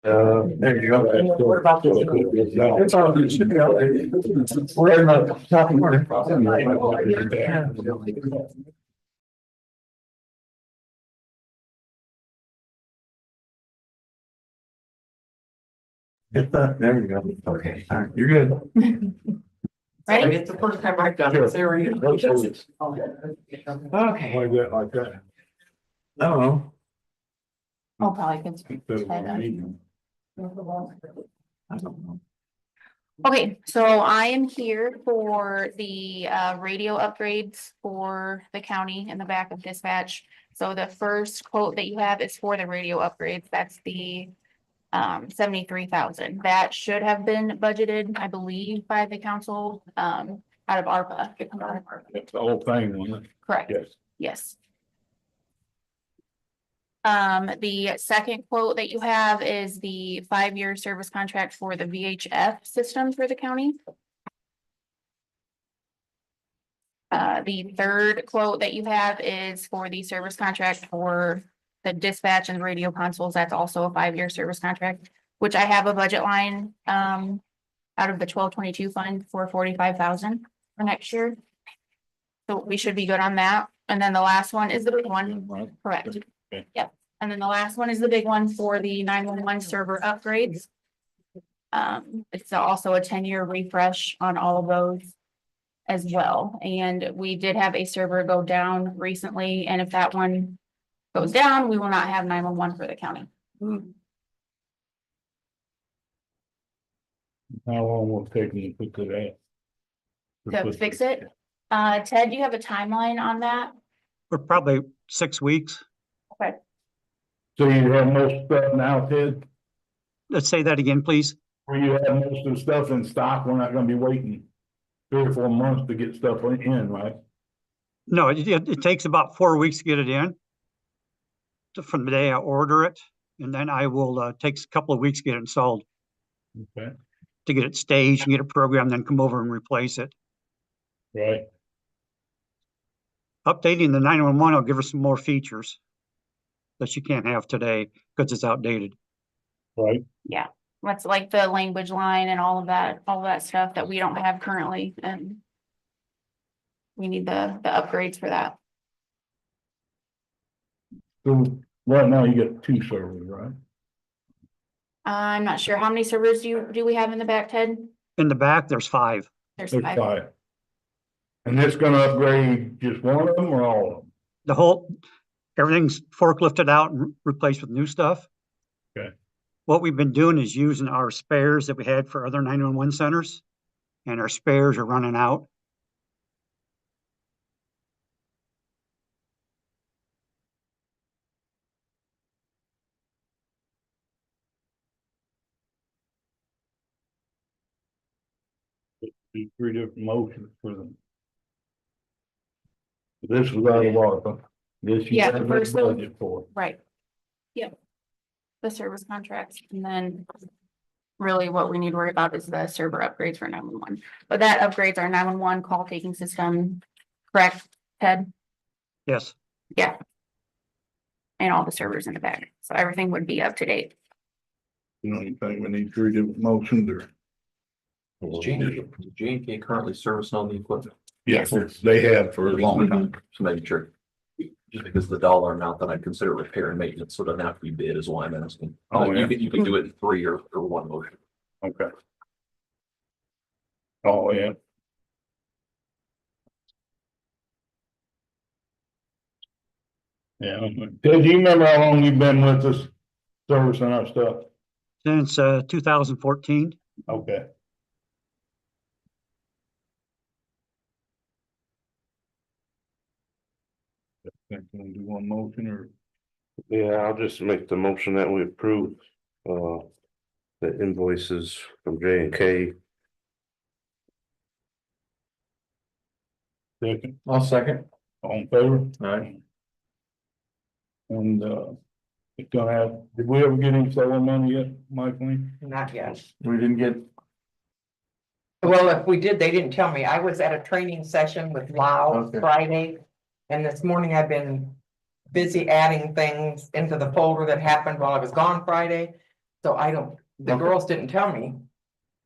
There you go. What about this? It's on, it should be out there. We're in the top corner. Hit that, there you go. Okay, all right, you're good. Ready? It's the first time I've done Sure. it. There you go. Okay. Okay. Like that. I don't know. Oh, probably can. I don't know. Okay, so I am here for the radio upgrades for the county in the back of dispatch. So the first quote that you have is for the radio upgrades. That's the 73,000. That should have been budgeted, I believe, by the council out of ARPA. It comes out of ARPA. That's the whole thing, wasn't it? Correct. Yes. Yes. The second quote that you have is the 5-year service contract for the VHF system for the county. The third quote that you have is for the service contract for the dispatch and radio consoles. That's also a 5-year service contract, which I have a budget line out of the 1222 fund for 45,000 for next year. So we should be good on that. And then the last one is the big one. Correct. Okay. Yep. And then the last one is the big one for the 911 server upgrades. It's also a 10-year refresh on all of those as well. And we did have a server go down recently, and if that one goes down, we will not have 911 for the county. How long will it take me to put that? To fix it. Ted, do you have a timeline on that? For probably 6 weeks. Okay. So you have most stuff now, Ted? Let's say that again, please. Where you have most of the stuff in stock, we're not gonna be waiting 3 or 4 months to get stuff in, right? No, it takes about 4 weeks to get it in. From the day I order it, and then I will, takes a couple of weeks to get it installed, Okay, to get it staged and get it programmed, then come over and replace it. right. Updating the 911 will give her some more features that you can't have today because it's outdated. Right. Yeah, that's like the language line and all of that stuff that we don't have currently, and we need the upgrades for that. So right now you got 2 servers, right? I'm not sure how many servers do we have in the back, Ted? In the back, there's 5. There's There's 5. 5. And this gonna upgrade just one of them or all of them? The whole, everything's forklifted out and replaced with new stuff. Okay. What we've been doing is using our spares that we had for other 911 centers, and our spares are running out. Do 3 different motions for them. This was out of ARPA. This you Yeah, have the no first one. budget for. Right. Yep. The service contracts, and then really what we need to worry about is the server upgrades for 911. But that upgrades our 911 call taking system, correct, Ted? Yes, Yeah. And all the servers in the back, so everything would be up to date. You know, you think we need 3 different motions or? Is J&K currently servicing on the equipment? Yes, they have for a long time. So making sure. Just because of the dollar amount that I consider repair and maintenance, so it doesn't have to be bid is why I'm asking. Oh, yeah. You can do it in 3 or 1 motion. Okay. Oh, yeah. Yeah. Ted, do you remember how long you've been with us servicing our stuff? since 2014. Okay. Can we do one motion or? Yeah, I'll just make the motion that we approve, the invoices from J&K. Second, I'll second. all in favor? Alright. And, it's gonna have, did we ever get any solar money yet, Michael? Not yet. We didn't get, Well, if we did, they didn't tell me. I was at a training session with Lao Okay. Friday. And this morning I've been busy adding things into the folder that happened while I was gone Friday. So I don't, the Okay. girls didn't tell me.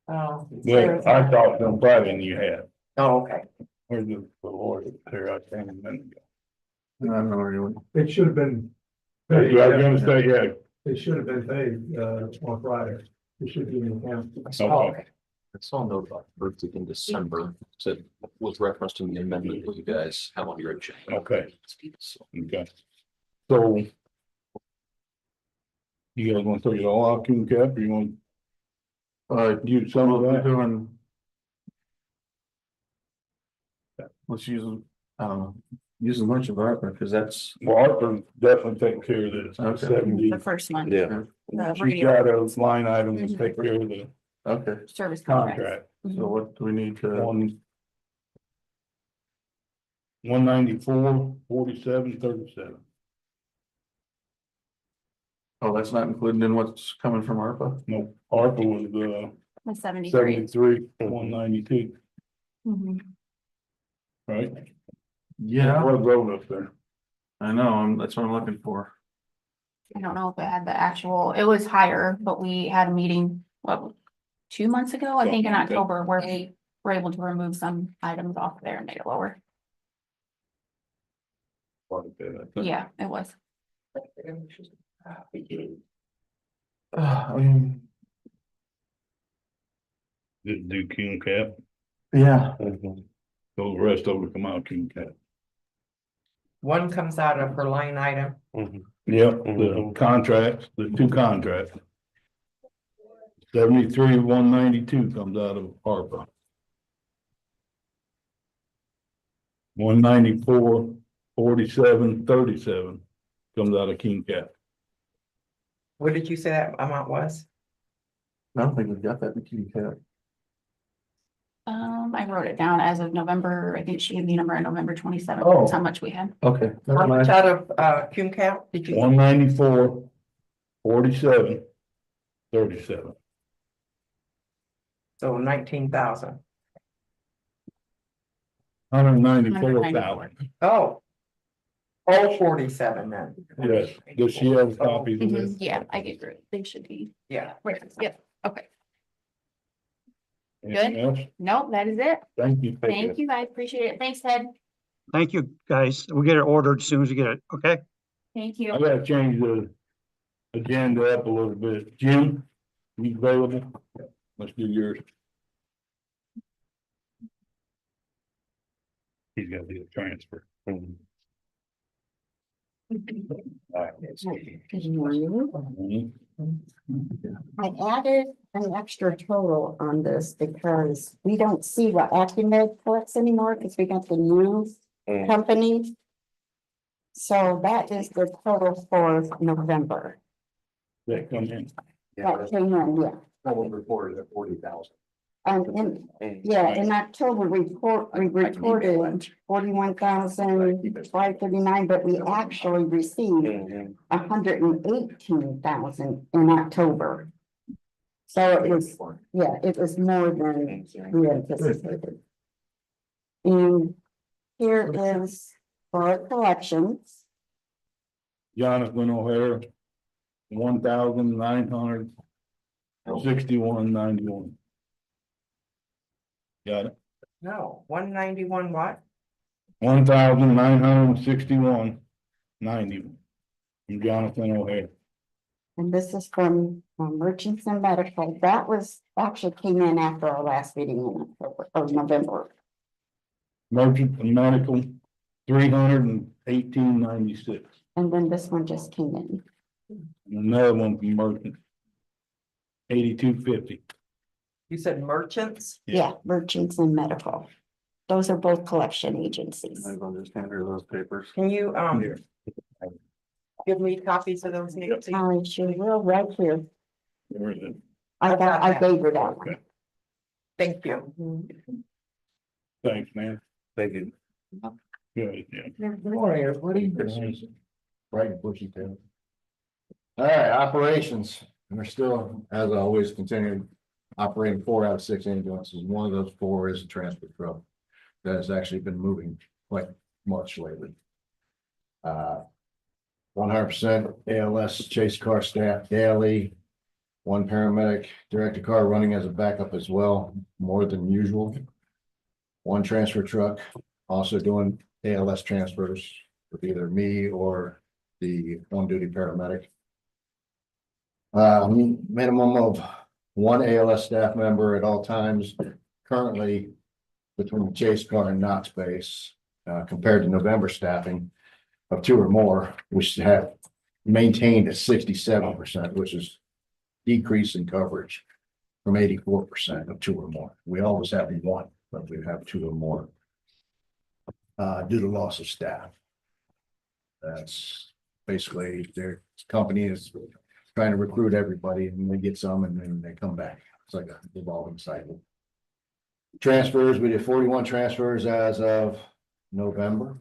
Yeah, I talked to them Friday and you had, Oh, okay. where's the Lord, there, I came a minute ago. I don't know really. It should have been. I was gonna say, yeah, It should have been paid, on Friday. It should be in the account. Oh, okay. I saw a note about birthday in December, said, was referenced in the amendment with you guys, how long you're in check. Okay. So, Okay. So. You guys want to take it all out, Coon Cap, or you want? Use some of that? Doing. Let's use, use a bunch of ARPA, because that's. Well, Harper's definitely taking care of this, Okay. 70. The first one. Yeah. The She's radio got those line items to take care of the Okay, service contract. contract. so what do we need to, 194, 47, 37. oh, that's not included in what's coming from ARPA? No, Harper was, The 73. 73, 192, Mhm. right? Yeah, What road up there? I know, that's what I'm looking for. I don't know if it had the actual, it was higher, but we had a meeting, what, 2 months ago, I think in Something like that. October, where we were able to remove some items off there and make it lower. Quite a bit, I think. Yeah, it was. I mean, Just do Coon Cap, yeah. so the rest of it come out Coon Cap. one comes out of her line item. Yep, the contracts, the two contracts. 73, 192 comes out of ARPA. 194, 47, 37 comes out of King Cap. What did you say that amount was? I don't think we've got that in King Cap. I wrote it down as of November, I think she gave me a number on November 27th, Oh. that's how much we had. Okay. How much out of, Cume Cap did you? 194, 47, 37. So 19,000. 194,000. Oh. Oh, 47 then. Yes, does she have copies of this? Mhm, yeah, I gave her, they should be, Yeah. right, yep, okay. Anything else? No, that is it. Thank you. Thank you, I appreciate it. Thanks, Ted. Thank you, guys. We'll get it ordered as soon as we get it, okay? Thank you. I gotta change the agenda up a little bit. Jim, you available? Let's do yours. He's gotta do the transfer. Good morning. I added an extra total on this because we don't see what Acumed collects anymore because we got the new company. So that is the total for November. That come in. That came in, yeah. Someone reported at 40,000. In October, we reported 41,539, but we actually received 118,000 in October. So it was, it was more than we anticipated. And here is for our collections. Jonathan O'Hara, 1,961.91. Got it? No, 191 what? 1,961.90. From Jonathan O'Hara. And this is from Merchants and Medical. That was actually came in after our last meeting in October or November. Merchant and Medical, 318.96. And then this one just came in. Another one from Merchant. 82.50. You said merchants? Yeah, Merchants and Medical. Those are both collection agencies. I'll just hand her those papers. Can you, Here. give me copies of those, Nancy? I sure will, right here. Where is it? I gave her that one. Okay. Thank you. Thanks, man. Thank you. Good, yeah. Good morning, everybody. Right, bushy tail. All right, operations, and we're still, as always, continuing operating 4 out of 6 ambulances. One of those 4 is a transfer truck that has actually been moving quite much lately. 100% ALS chase car staff daily. One paramedic directed car running as a backup as well, more than usual. One transfer truck, also doing ALS transfers with either me or the on-duty paramedic. Minimum of one ALS staff member at all times, currently between the chase car and Knox base, compared to November staffing of 2 or more, which have maintained at 67%, which is decrease in coverage from 84% of 2 or more. We always have one, but we have 2 or more due to loss of staff. That's basically their company is trying to recruit everybody and they get some and then they come back. It's like a evolving cycle. Transfers, we did 41 transfers as of November.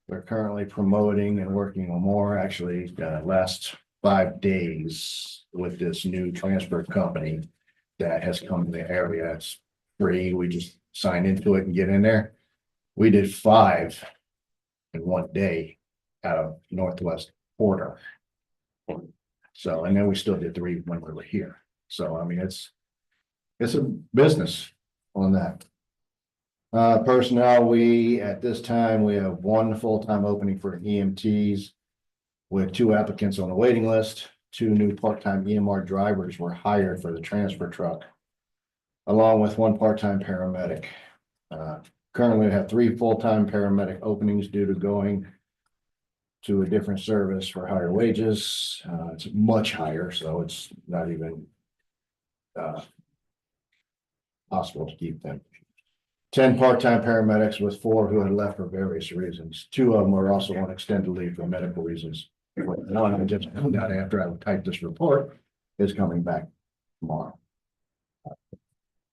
We're currently promoting and working on more, actually, last 5 days with this new transfer company that has come to the area. It's free. We just sign into it and get in there. We did 5 in 1 day out of Northwest Porter. So, and then we still did 3 when we were here. So, I mean, it's a business on that. Personnel, at this time, we have 1 full-time opening for EMTs with 2 applicants on the waiting list. 2 new part-time EMR drivers were hired for the transfer truck, along with 1 part-time paramedic. Currently, we have 3 full-time paramedic openings due to going to a different service for higher wages. It's much higher, so it's not even possible to keep them. 10 part-time paramedics with 4 who had left for various reasons. 2 of them were also on extended leave for medical reasons. One, I just found out after I typed this report, is coming back tomorrow.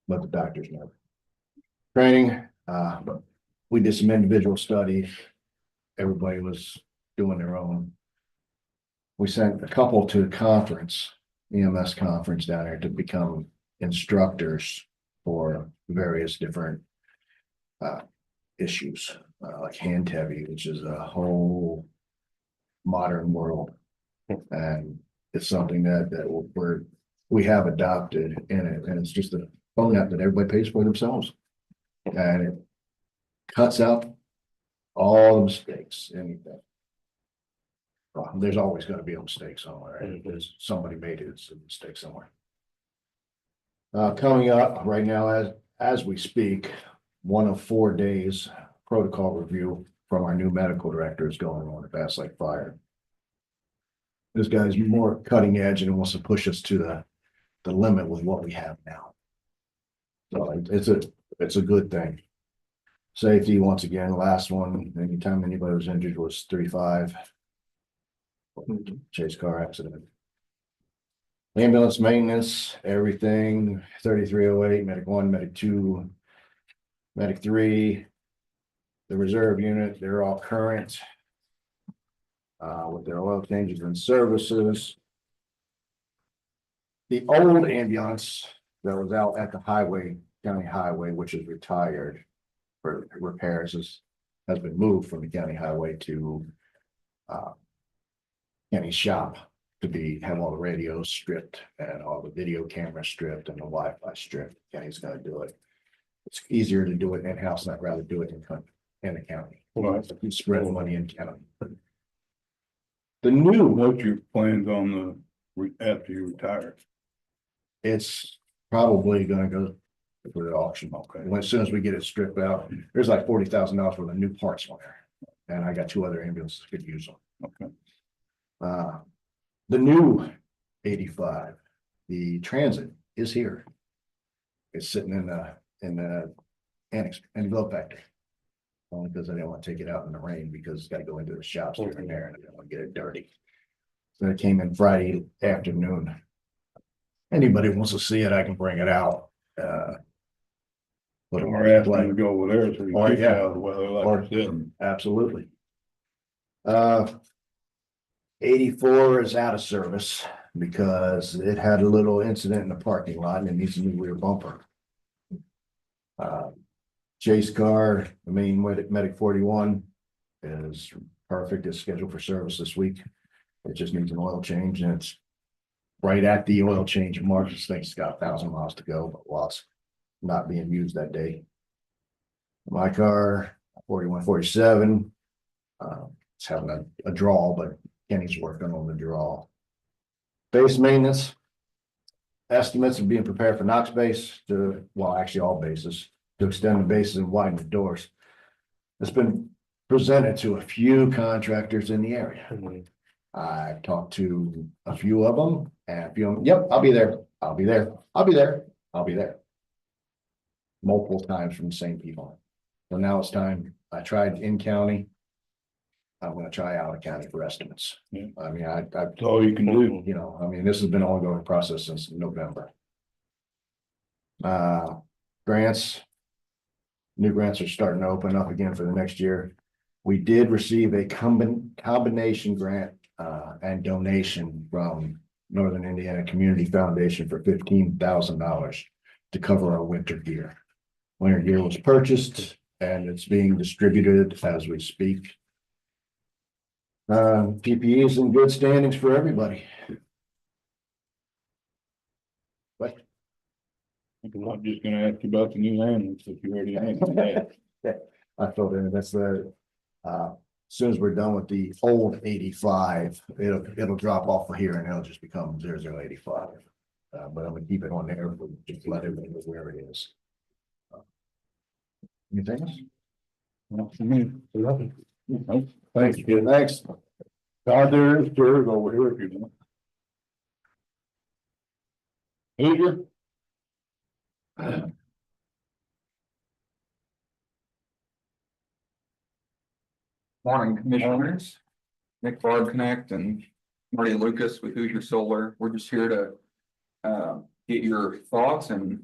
Let the doctors know. Training, but we did some individual studies. Everybody was doing their own. We sent a couple to the conference, EMS conference down there to become instructors for various different issues, like hand heavy, which is a whole modern world. And it's something that we have adopted in it. And it's just a phone app that everybody pays for themselves. And it cuts out all the mistakes, anything. Well, there's always going to be a mistake somewhere. And there's somebody made it, it's a mistake somewhere. Coming up right now, as we speak, 1 of 4 days protocol review from our new medical director is going on at Bass Lake Fire. This guy's more cutting edge and wants to push us to the limit with what we have now. So it's a good thing. Safety, once again, last one, anytime anybody was injured was 35. Chase car accident. Ambulance maintenance, everything, 3308, medic 1, medic 2, medic 3, the reserve unit, they're all current. With their oil changes and services. The old ambulance that was out at the county highway, which is retired for repairs, has been moved from the county highway to county shop to have all the radios stripped and all the video cameras stripped and the Wi-Fi stripped. County's gonna do it. It's easier to do it in-house, and I'd rather do it in the county. Well, You spread the money in county. what's your plans on after you retire? It's probably gonna go for the auction. Okay. As soon as we get it stripped out, there's like $40,000 worth of new parts on there. And I got 2 other ambulances could use them. Okay. The new 85, the transit is here. It's sitting in the annex and glove factory. Only because I didn't want to take it out in the rain because it's got to go into the shops here and there and I didn't want to get it dirty. So it came in Friday afternoon. Anybody wants to see it, I can bring it out. Or ask them to go over there so you Or, keep yeah. out of the weather like you said. Absolutely. 84 is out of service because it had a little incident in the parking lot and it needs a new rear bumper. Chase car, the main medic 41 is perfect. It's scheduled for service this week. It just needs an oil change and it's right at the oil change mark. This thing's got 1,000 miles to go, but lots not being used that day. My car, 4147, it's having a draw, but Kenny's working on the draw. Base maintenance. Estimates are being prepared for Knox base to, well, actually all bases, to extend the bases and widen the doors. It's been presented to a few contractors in the area. I've talked to a few of them and a few of them, yep, I'll be there, I'll be there, I'll be there, I'll be there. Multiple times from the same people. So now it's time. I tried in county. I'm gonna try out of county for estimates. Yeah. I mean, I, That's all you can do. you know, I mean, this has been an ongoing process since November. Grants. New grants are starting to open up again for the next year. We did receive a combination grant and donation from Northern Indiana Community Foundation for $15,000 to cover our winter gear. Winter gear was purchased and it's being distributed as we speak. PPE is in good standings for everybody. What? I'm not just gonna ask you about the new ambulance if you already answered that. I filled in, that's the, as soon as we're done with the old 85, it'll drop off of here and it'll just become 0085. But I'm gonna keep it on there, just let everybody know where it is. Anything else? Not for me. Nothing. Nope. Thank you. Thanks. God, there is Jared over here if you want. Hoosier? Morning, Commissioners. Nick Barb Connect and Marty Lucas with Hoosier Solar. We're just here to get your thoughts and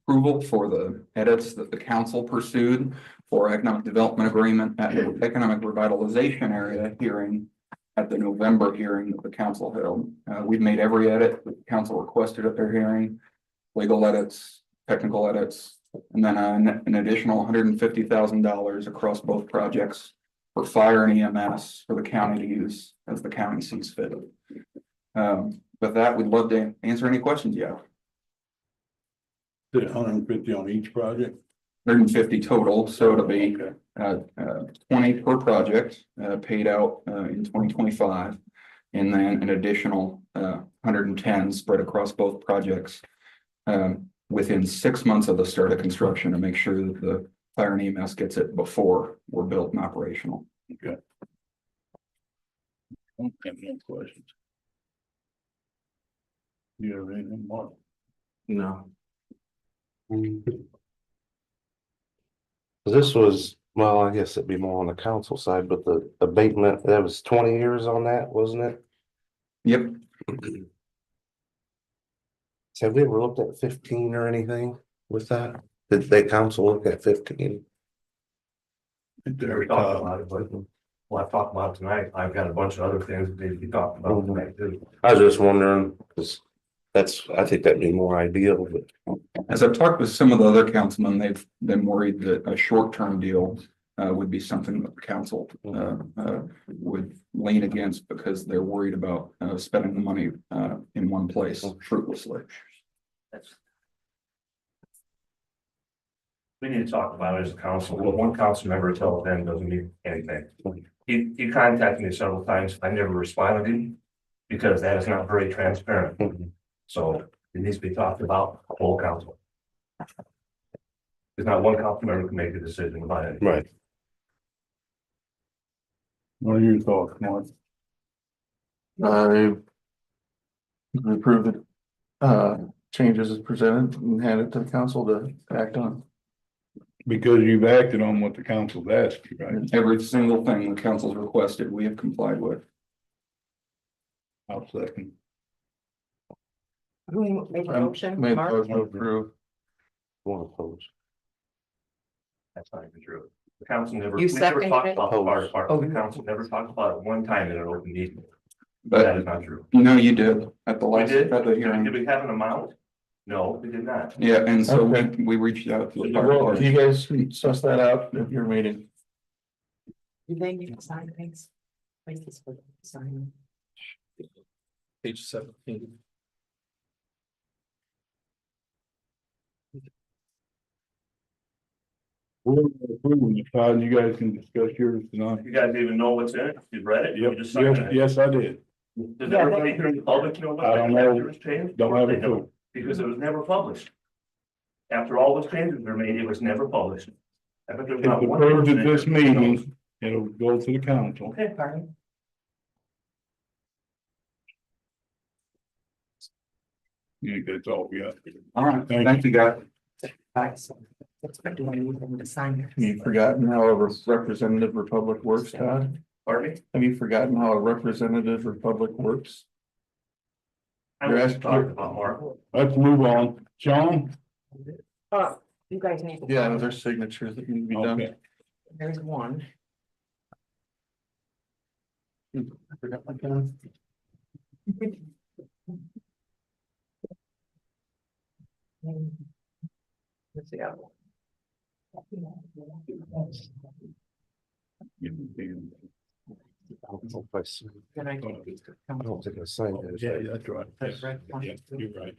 approval for the edits that the council pursued for economic development agreement at the economic revitalization area hearing at the November hearing that the council held. We've made every edit that the council requested at their hearing, legal edits, technical edits, and then an additional $150,000 across both projects for fire and EMS for the county to use as the county sees fit. With that, we'd love to answer any questions you have. Did 150 on each project? 150 total, so it'll be 20 per project, paid out in 2025. And then an additional 110 spread across both projects within 6 months of the start of construction to make sure that the fire and EMS gets it before we're built and operational. Okay. Don't have no questions. You have anything, Mark? No. This was, well, I guess it'd be more on the council side, but the abatement, that was 20 years on that, wasn't it? Yep. Have we ever looked at 15 or anything with that? Did the council look at 15? Never talked about it, but well, I've talked about it tonight. I've got a bunch of other things that need to be talked about tonight too. I was just wondering, because I think that'd be more ideal, but. As I've talked with some of the other councilmen, they've been worried that a short-term deal would be something that the council would lean against because they're worried about spending the money in one place fruitlessly. We need to talk about it as a council. Well, one council member till then doesn't mean anything. He contacted me several times. I never responded to him because that is not very transparent. So it needs to be talked about the whole council. There's not one council member who can make a decision about it. Right. What are your thoughts, Mark? I approve the changes as presented and hand it to the council to act on. Because you've acted on what the council's asked you, right? Every single thing the council's requested, we have complied with. I'll second. We make a motion, Made Mark? motion to approve. One opposed. That's not even true. The council never, You we never seconded talked it? about the fire department. Oh. The council never talked about it one time in an open meeting. But That is not true. you know, you did at the We last, did? at the Did hearing. we have an amount? No, we did not. Yeah, and so Okay. we reached out to the fire Well, department. you guys can suss that out at your meeting. You think you can sign things? Places for signing. Page 17. We're approving it, Todd, and you guys can discuss yours tonight. You guys even know what's in it? You read it? You Yep, just signed yes, it? yes, I did. Does everybody here in the public know what I the don't know. chapter was changed? Don't have a They don't, clue. because it was never published. After all those changes were made, it was never published. I bet there's It's not one approved person at in this here who knows. meeting, it'll go to the council. Okay, pardon. Yeah, that's all we got. All right, Thank thank you, guys. Do I need them to sign Have you forgotten how a representative for Public Works, Todd? Pardon me? Have you forgotten how a representative for Public Works? I You're was asking- talking about Mark. Let's move on. Sean? You guys need. to Yeah, sign. there's signatures that need to be done. Okay. There's one. I forgot my pen. Where's the other one? I don't know if I signed- Can I- I don't think I signed it. Yeah, that's right. That's right. Yeah, you're right.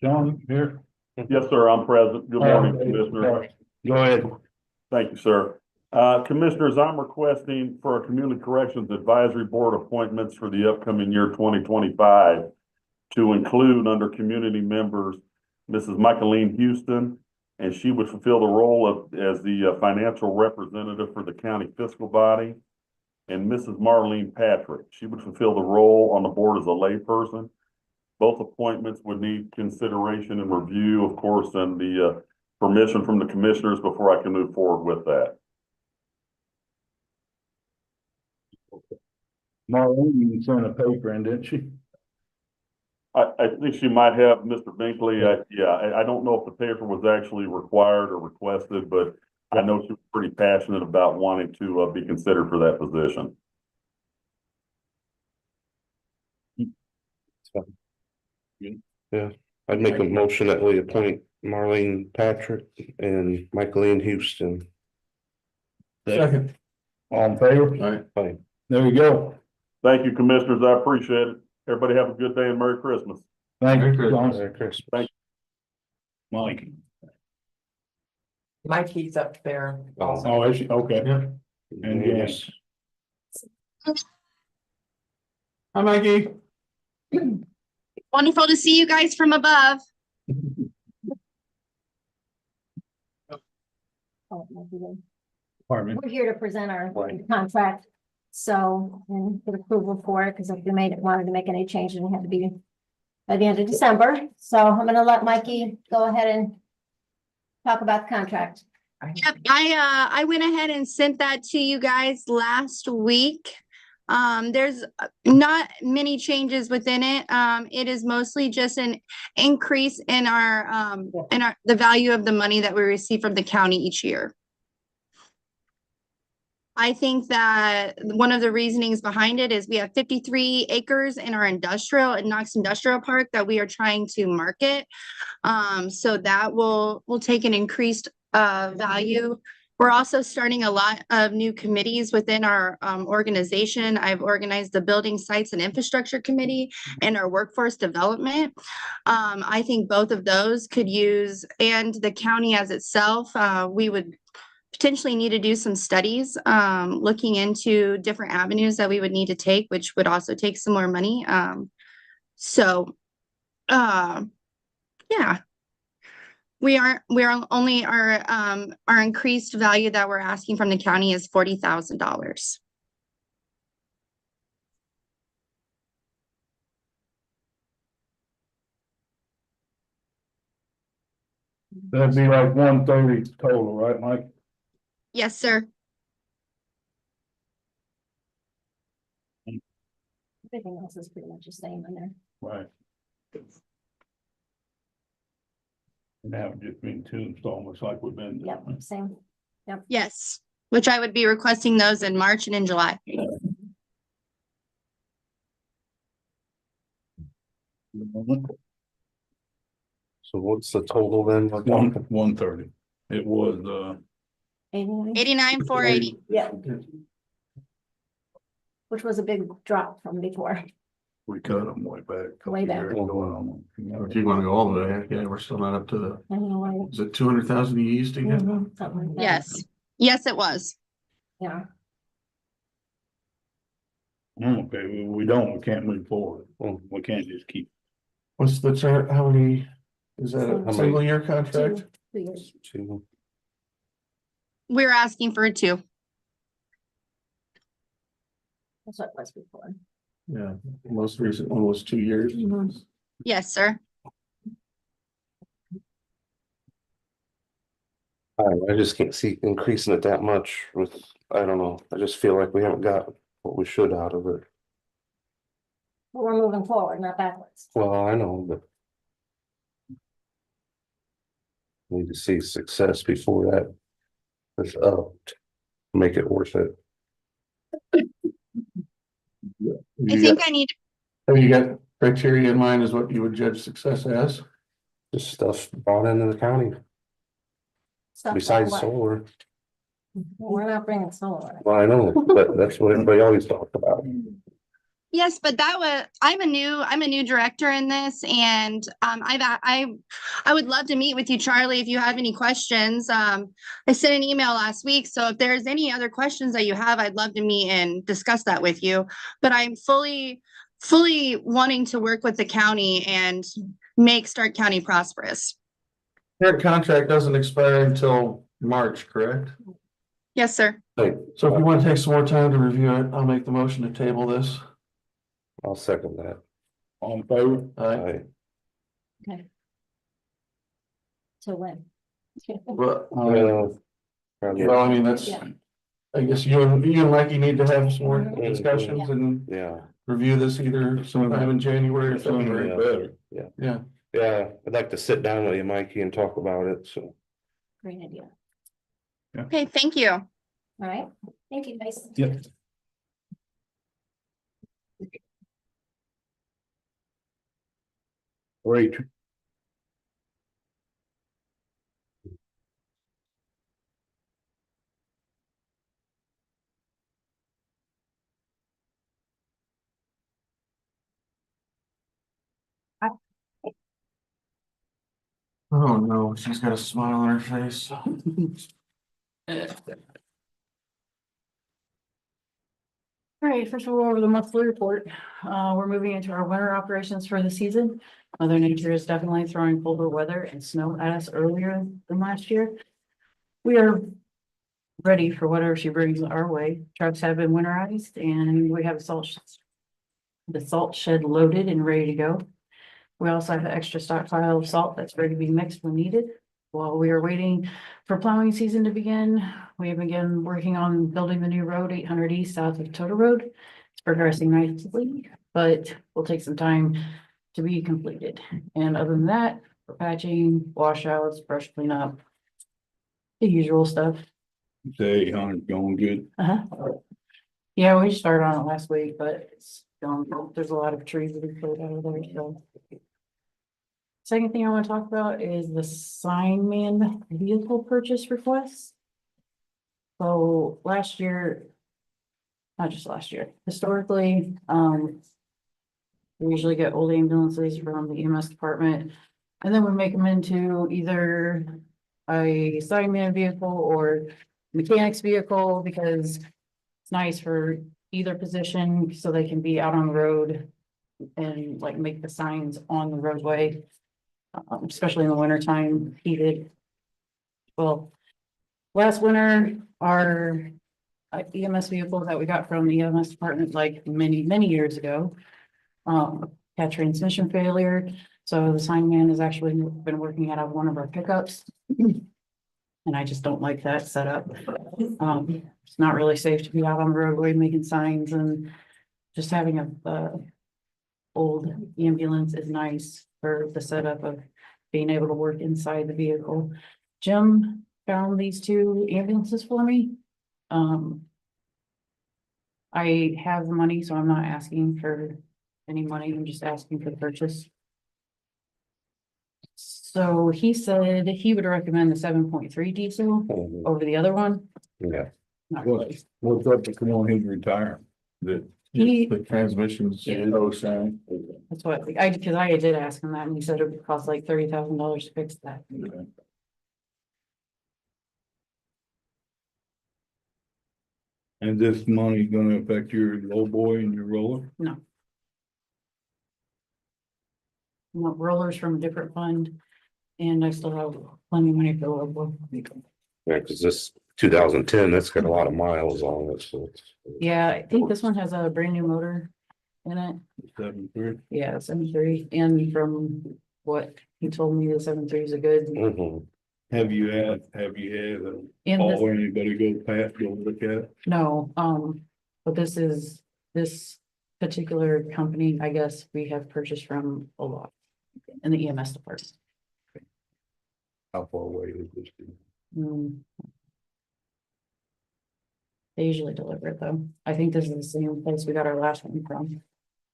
Sean, here? Yes, sir, I'm present. Good morning, Commissioners. Go ahead. Thank you, sir. Commissioners, I'm requesting for a Community Corrections Advisory Board appointments for the upcoming year 2025 to include under community members, Mrs. Michaeline Houston, and she would fulfill the role as the financial representative for the county fiscal body, and Mrs. Marlene Patrick. She would fulfill the role on the board as a layperson. Both appointments would need consideration and review, of course, and the permission from the commissioners before I can move forward with that. Marlene sent a paper in, didn't she? I think she might have, Mr. Binkley. I don't know if the paper was actually required or requested, but I know she was pretty passionate about wanting to be considered for that position. Yeah, I'd make a motion that we appoint Marlene Patrick and Michaeline Houston. Second. All in favor? All right. Fine. There you go. Thank you, Commissioners. I appreciate it. Everybody have a good day and Merry Christmas. Thank you, Merry Sean. Merry Christmas. Thank Mike. Mikey's up there. also. Oh, is she? Okay. And Yes. Hi, Maggie. Wonderful to see you guys from above. Department. We're here to present our contract. So, and get approval for it, because if we wanted to make any changes, it had to be by the end of December. So I'm gonna let Mikey go ahead and talk about the contract. Yep, I went ahead and sent that to you guys last week. There's not many changes within it. It is mostly just an increase in the value of the money that we receive from the county each year. I think that one of the reasonings behind it is we have 53 acres in our Knox Industrial Park that we are trying to market. So that will take an increased value. We're also starting a lot of new committees within our organization. I've organized the Building Sites and Infrastructure Committee and our Workforce Development. I think both of those could use, and the county as itself, we would potentially need to do some studies, looking into different avenues that we would need to take, which would also take some more money. Yeah. Our increased value that we're asking from the county is $40,000. That'd be like 130 total, right, Mike? Yes, sir. Everything else is pretty much the same in there. Right. And that would just mean 2 installments like we've been. Yep, same. Yes, which I would be requesting those in March and in July. So what's the total then? 130. It was, 89? 89,480. Yeah. Which was a big drop from before. we cut them way back. a couple Way back. years ago. If you wanna go all the way, yeah, we're still not up to the, I don't know why. is it 200,000 you used to get? Mhm, something like that. Yes, yes, it was. Yeah. Okay, we don't, we can't move forward. We can't just keep. What's the chart, how many, is that How a many? single year contract? 2 years. Two. We're asking for a 2. That's what it was before. Yeah, most recent one was 2 years. Mhm. Yes, sir. I just can't see increasing it that much with, I don't know, I just feel like we haven't got what we should out of it. But we're moving forward, not backwards. Well, I know, but. Need to see success before that is up, to make it worth it. I think I need, Have you got criteria in mind as what you would judge success as? Just stuff brought into the county Stuff like besides what? solar. We're not bringing solar. Well, I know, but that's what everybody always talks about. yes, but I'm a new director in this, and I would love to meet with you, Charlie, if you have any questions. I sent an email last week, so if there's any other questions that you have, I'd love to meet and discuss that with you. But I'm fully wanting to work with the county and make Starke County prosperous. Current contract doesn't expire until March, correct? Yes, sir. Like, So if you want to take some more time to review it, I'll make the motion to table this. I'll second that. On in favor? Aye. Okay. So when? Well, Probably- well, I mean, that's, Yeah. I guess you and Mikey need to have some more discussions and Yeah, review this either sometime in January or Sooner February. better. Yeah, yeah, I'd like to sit down with you, Mikey, and talk about it, so. Great idea. Okay, thank you. All right. Thank you, guys. Yep. Great. oh no, she's got a smile on her face. All right, first we'll go over the monthly report. We're moving into our winter operations for the season. Mother Nature is definitely throwing colder weather and snow at us earlier than last year. We are ready for whatever she brings our way. Trucks have been winterized and we have the salt shed loaded and ready to go. We also have an extra stockpile of salt that's ready to be mixed when needed. While we are waiting for plowing season to begin, we have begun working on building the new road 800 east south of Total Road. It's progressing nicely, but will take some time to be completed. And other than that, we're patching, washouts, brush cleanup, the usual stuff. Say 800 going good. Yeah, we started on it last week, but it's going, there's a lot of trees that are cleared out of there, so. Second thing I want to talk about is the sign man vehicle purchase request. So last year, not just last year, historically, we usually get old ambulances from the EMS department. And then we make them into either a sign man vehicle or mechanic's vehicle because it's nice for either position so they can be out on the road and like make the signs on the roadway. Especially in the winter time, heated. Well, last winter, our EMS vehicle that we got from the EMS department like many years ago. Had transmission failure, so the sign man has actually been working out of one of our pickups. And I just don't like that setup. It's not really safe to be out on the roadway making signs, and just having a old ambulance is nice for the setup of being able to work inside the vehicle. Jim found these two ambulances for me. I have the money, so I'm not asking for any money, I'm just asking for the purchase. So he said he would recommend the 7.3 diesel over the other one. Yeah. Not really. What's up to come on his retirement? That The transmissions. Yeah. Oh, sorry. That's what, because I did ask him that and he said it would cost like $30,000 to fix that. and this money gonna affect your low boy and your roller? No. No, rollers from a different fund. And I still have plenty of money for the local. Yeah, cause this 2010, that's got a lot of miles on it, so. Yeah, I think this one has a brand new motor in it. 7.3. Yeah, 7.3, and from what he told me, the 7.3 is a good. Mhm. Have you had In Paul this, or anybody go past, go look at it? no, but this particular company, I guess we have purchased from a lot in the EMS department. How far away is this? Hmm. They usually deliver it though. I think this is the same place we got our last one from.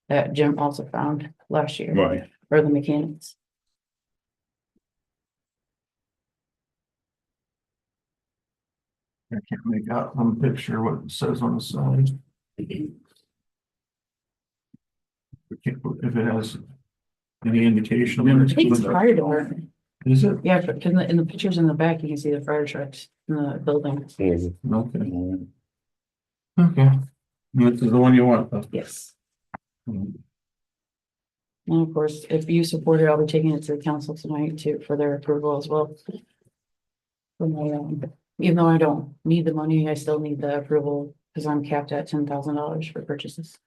That Jim also found last year. Right. For the mechanics. I can't make out on the picture what it says on the side. If it has any indication. I think it's fire department. Is it? Yeah, but in the pictures in the back, you can see the fire trucks in the building. Mhm. Okay. Okay. This is the one you want, though. Yes. And of course, if you support it, I'll be taking it to the council tonight too, for their approval as well. For my, even though I don't need the money, I still need the approval, because I'm capped at $10,000 for purchases.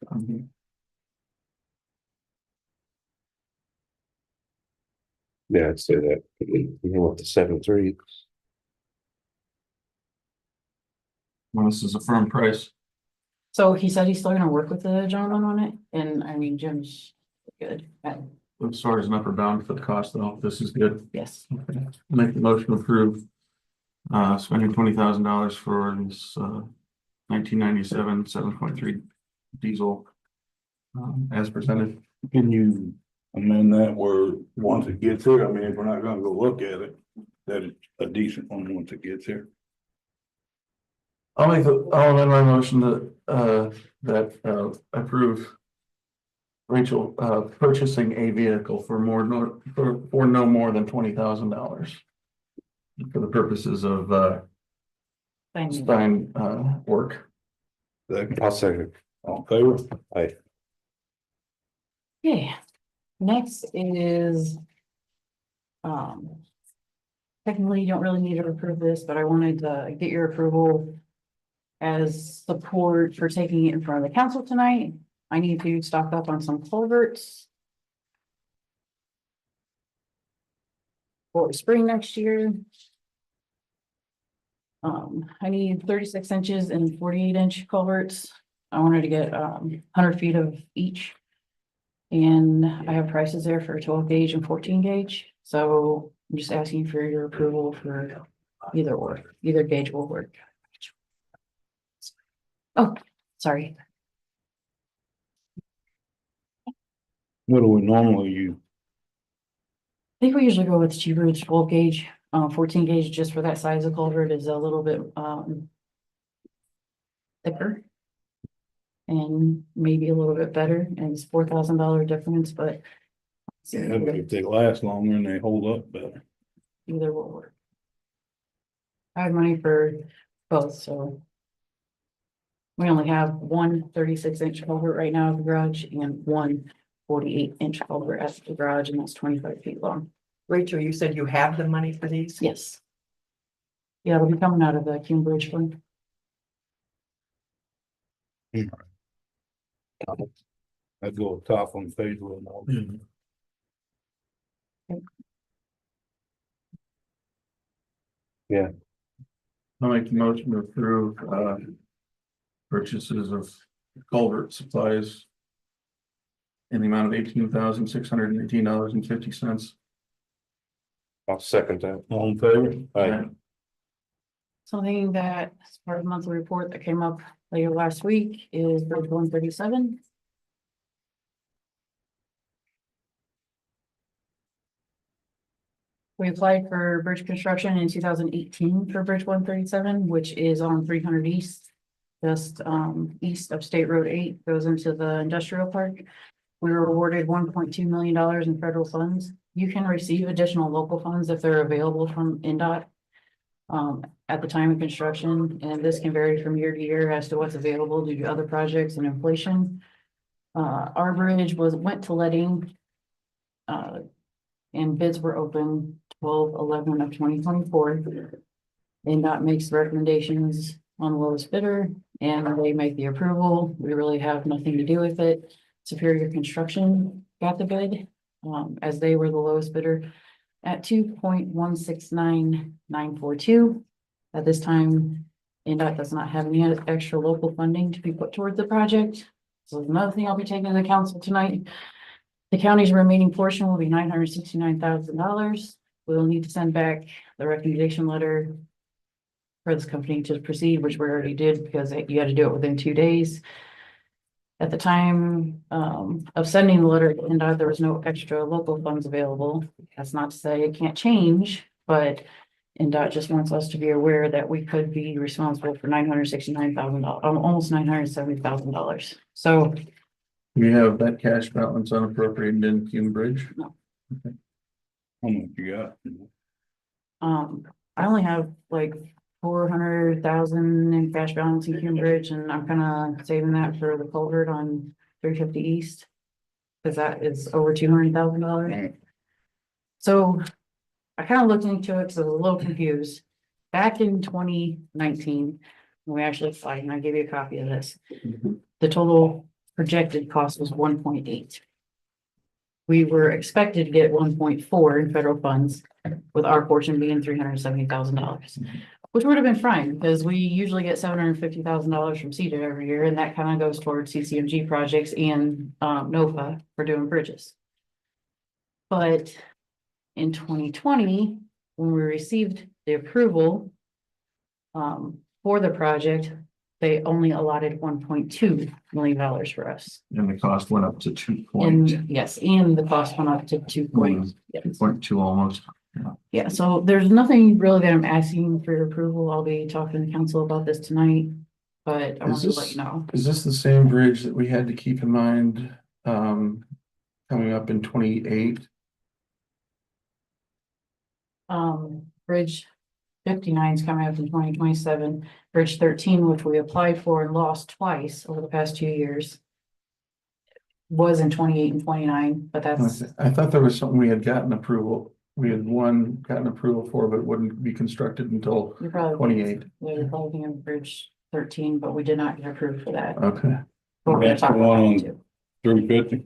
Yeah, I'd say that. You know what, the 7.3. Well, this is a firm price. So he said he's still gonna work with the gentleman on it, and I mean, Jim's good at, As far as an upper bound for the cost, though, this is good. yes. Okay. Make the motion to approve. Spending $20,000 for this 1997 7.3 diesel. As presented. Can you amend that where once it gets here, I mean, if we're not gonna go look at it, that it's a decent one once it gets here? I'll amend my motion that approve. Rachel, purchasing a vehicle for for no more than $20,000. For the purposes of Stein work. I'll second. All in favor? Aye. Okay, next is. Technically, you don't really need to approve this, but I wanted to get your approval. As support for taking it in front of the council tonight. I need to stock up on some culverts. For spring next year. I need 36 inches and 48-inch culverts. I wanted to get 100 feet of each. And I have prices there for 12 gauge and 14 gauge, so I'm just asking for your approval for either gauge will work. Oh, sorry. What do we normally use? I think we usually go with cheaper, it's 12 gauge, 14 gauge, just for that size of culvert is a little bit, thicker. And maybe a little bit better, and it's $4,000 difference, but. Yeah, but if they last longer and they hold up better. Either will work. I have money for both, so. We only have one 36-inch culvert right now at the garage and one 48-inch culvert at the garage, and that's 25 feet long. Rachel, you said you have the money for these? Yes. Yeah, it'll be coming out of the Cume Bridge Fund. I'd go top on page one more. Yeah. I'll make the motion to approve purchases of culvert supplies. In the amount of $18,618.50. I'll second that. All in favor? Aye. Something that, as part of the monthly report that came up later last week is Bridge 137. We applied for bridge construction in 2018 for Bridge 137, which is on 300 East. Just east of State Road 8, goes into the industrial park. We were awarded $1.2 million in federal funds. You can receive additional local funds if they're available from NDOT. At the time of construction, and this can vary from year to year as to what's available due to other projects and inflation. Our bridge went to letting. And bids were open 12/11 of 2024. NDOT makes recommendations on the lowest bidder and they make the approval. We really have nothing to do with it. Superior Construction got the bid, as they were the lowest bidder at 2.169942. At this time, NDOT does not have any extra local funding to be put towards the project. So another thing I'll be taking to the council tonight. The county's remaining portion will be $969,000. We'll need to send back the recommendation letter for this company to proceed, which we already did because you had to do it within 2 days. At the time of sending the letter to NDOT, there was no extra local funds available. That's not to say it can't change, but NDOT just wants us to be aware that we could be responsible for $969,000, almost $970,000. So We have that cash balance unappropriated in Cume Bridge. No. Okay. How much you got? I only have like 400,000 in cash balance in Cume Bridge, and I'm kind of saving that for the culvert on 350 East. Cause that is over $200,000. Right. So I kind of looked into it, so I was a little confused. Back in 2019, when we actually applied, and I gave you a copy of this, the total projected cost was 1.8. We were expected to get 1.4 in federal funds, with our portion being $370,000, which would have been fine because we usually get $750,000 from CEDA every year, and that kind of goes towards CCMG projects and NOFA for doing bridges. But in 2020, when we received the approval for the project, they only allotted $1.2 million for us. And the cost went up to 2 And yes, and the cost went up to 2.2 almost. Yeah, so there's nothing really that I'm asking for your approval. I'll be talking to council about this tonight, but I want to let you know. Is this the same bridge that we had to keep in mind, coming up in 28? Bridge 59 is coming up in 2027. Bridge 13, which we applied for and lost twice over the past 2 years, was in 28 and 29, but that's, I thought there was something we had gotten approval. We had gotten approval for, but it wouldn't be constructed until you're probably 28. Yeah, you're probably thinking of Bridge 13, but we did not get approved for that. Okay. But we're gonna That's talk the about one that on too. 350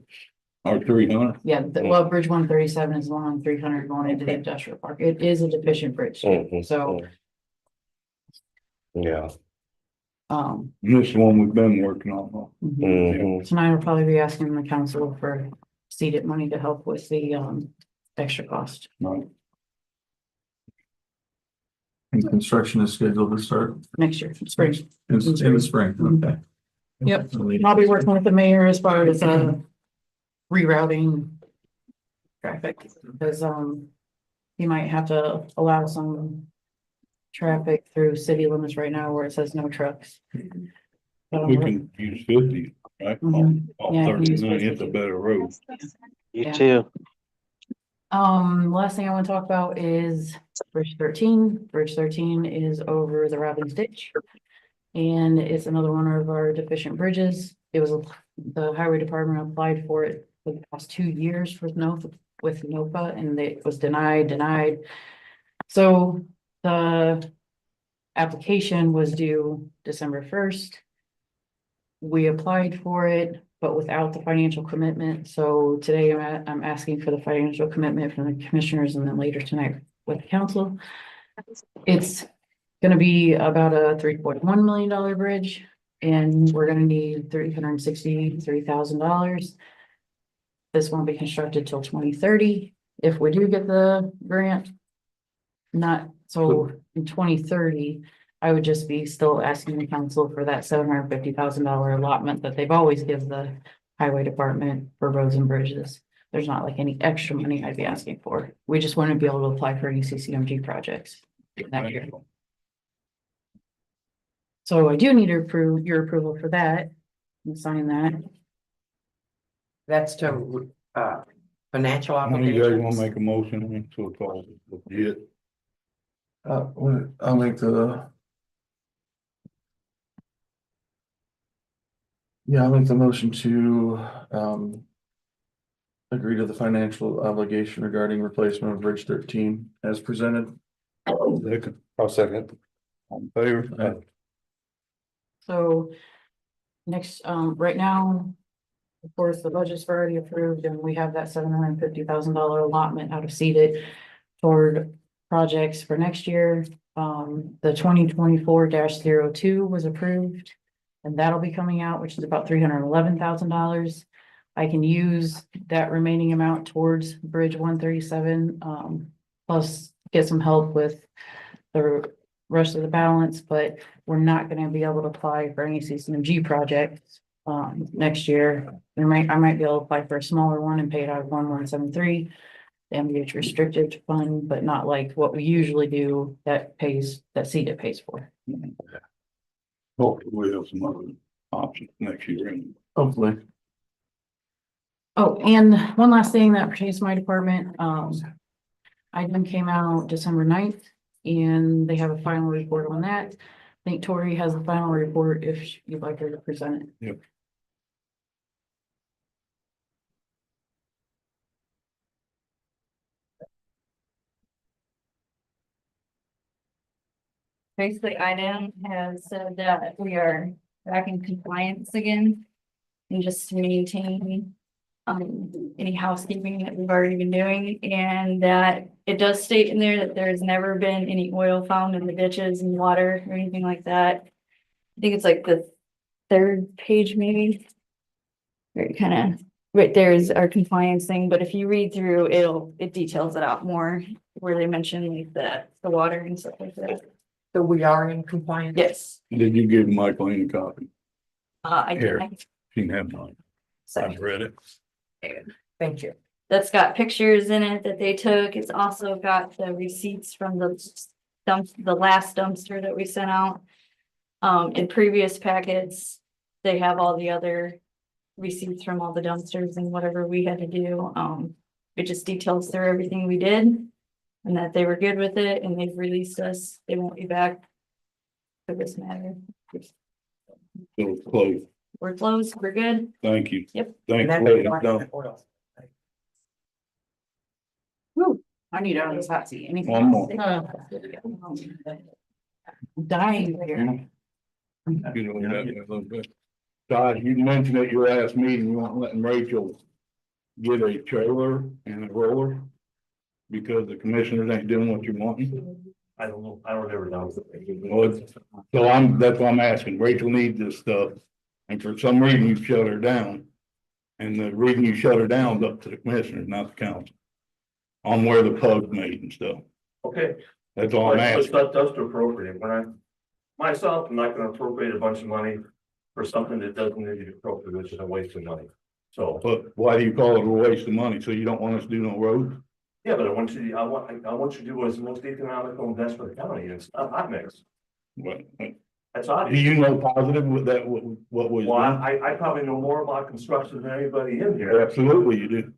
or 300? Yeah, well, Bridge 137 is the one on 300 going into the industrial park. It is a deficient bridge, so. Yeah. This is the one we've been working on. Tonight I'll probably be asking the council for seeded money to help with the extra cost. Right. And construction is scheduled to start Next year, spring. in the spring. Okay. Yep, I'll be working with the mayor as far as rerouting traffic, because he might have to allow some traffic through city limits right now where it says no trucks. We can use 50, right? Off Yeah, we can use 39, 50. it's a better road. You too. Last thing I want to talk about is Bridge 13. Bridge 13 is over the Robbins Ditch. And it's another one of our deficient bridges. It was, the highway department applied for it for the past 2 years with NOFA, and it was denied. So the application was due December 1st. We applied for it, but without the financial commitment. So today I'm asking for the financial commitment from the commissioners, and then later tonight with the council. It's gonna be about a $3.1 million bridge, and we're gonna need $363,000. This won't be constructed till 2030. If we do get the grant, not, so in 2030, I would just be still asking the council for that $750,000 allotment that they've always give the highway department for roads and bridges. There's not like any extra money I'd be asking for. We just want to be able to apply for any CCMG projects that year. So I do need to approve your approval for that and sign that. That's to, financial How many you guys wanna obligations. make a motion to a call legit? I'll make the. Yeah, I'll make the motion to, agree to the financial obligation regarding replacement of Bridge 13 as presented. Second. I'll second. On favor? So next, right now, of course, the budget's already approved and we have that $750,000 allotment out of seeded toward projects for next year. The 2024-02 was approved and that'll be coming out, which is about $311,000. I can use that remaining amount towards Bridge 137, plus get some help with the rest of the balance, but we're not gonna be able to apply for any CCMG projects next year. I might be able to apply for a smaller one and pay it out of 1173, the MVH restricted fund, but not like what we usually do that CEDA pays for. Hopefully we'll have some other options next year. Hopefully. Oh, and one last thing that pertains to my department, item came out December 9th, and they have a final report on that. I think Tori has the final report if you'd like her to present it. Yep. Basically, IDM has said that we are back in compliance again. And just maintaining any housekeeping that we've already been doing, and that it does state in there that there's never been any oil found in the ditches and water or anything like that. I think it's like the third page maybe. Right, kind of right there is our compliance thing, but if you read through, it details it out more where they mention like the water and stuff like that. So we are in compliance? Yes. Did you give Michael any copy? I Here. did. She can have mine. I've read it. Thank you. That's got pictures in it that they took. It's also got the receipts from the last dumpster that we sent out. In previous packets, they have all the other receipts from all the dumpsters and whatever we had to do. It just details through everything we did and that they were good with it and they've released us. They won't be back for this matter. So close. We're closed. We're good. Thank you. Yep. Thanks. And for that's letting us know. Woo, I need out of this hot seat. Anything One else? Dying here. You know, that a little bit. Todd, you mentioned at your last meeting, you weren't letting Rachel get a trailer and a roller because the commissioners ain't doing what you want. I don't know, I don't ever know. So that's why I'm asking. Rachel needs this stuff. And for some reason you shut her down. And the reason you shut her down is up to the commissioners, not the council. On where the pug's made and stuff. Okay. That's all I'm asking. That's to appropriate, myself, I'm not gonna appropriate a bunch of money for something that doesn't need to be appropriated, which is a waste of money. So, But why do you call it a waste of money? So you don't want us to do no roads? yeah, but I want you to do what's the most economical and best for the county, and it's not hot mix. What? That's Do obvious. you know positive with that, what was Well, done? I probably know more about construction than anybody in here. Absolutely you do.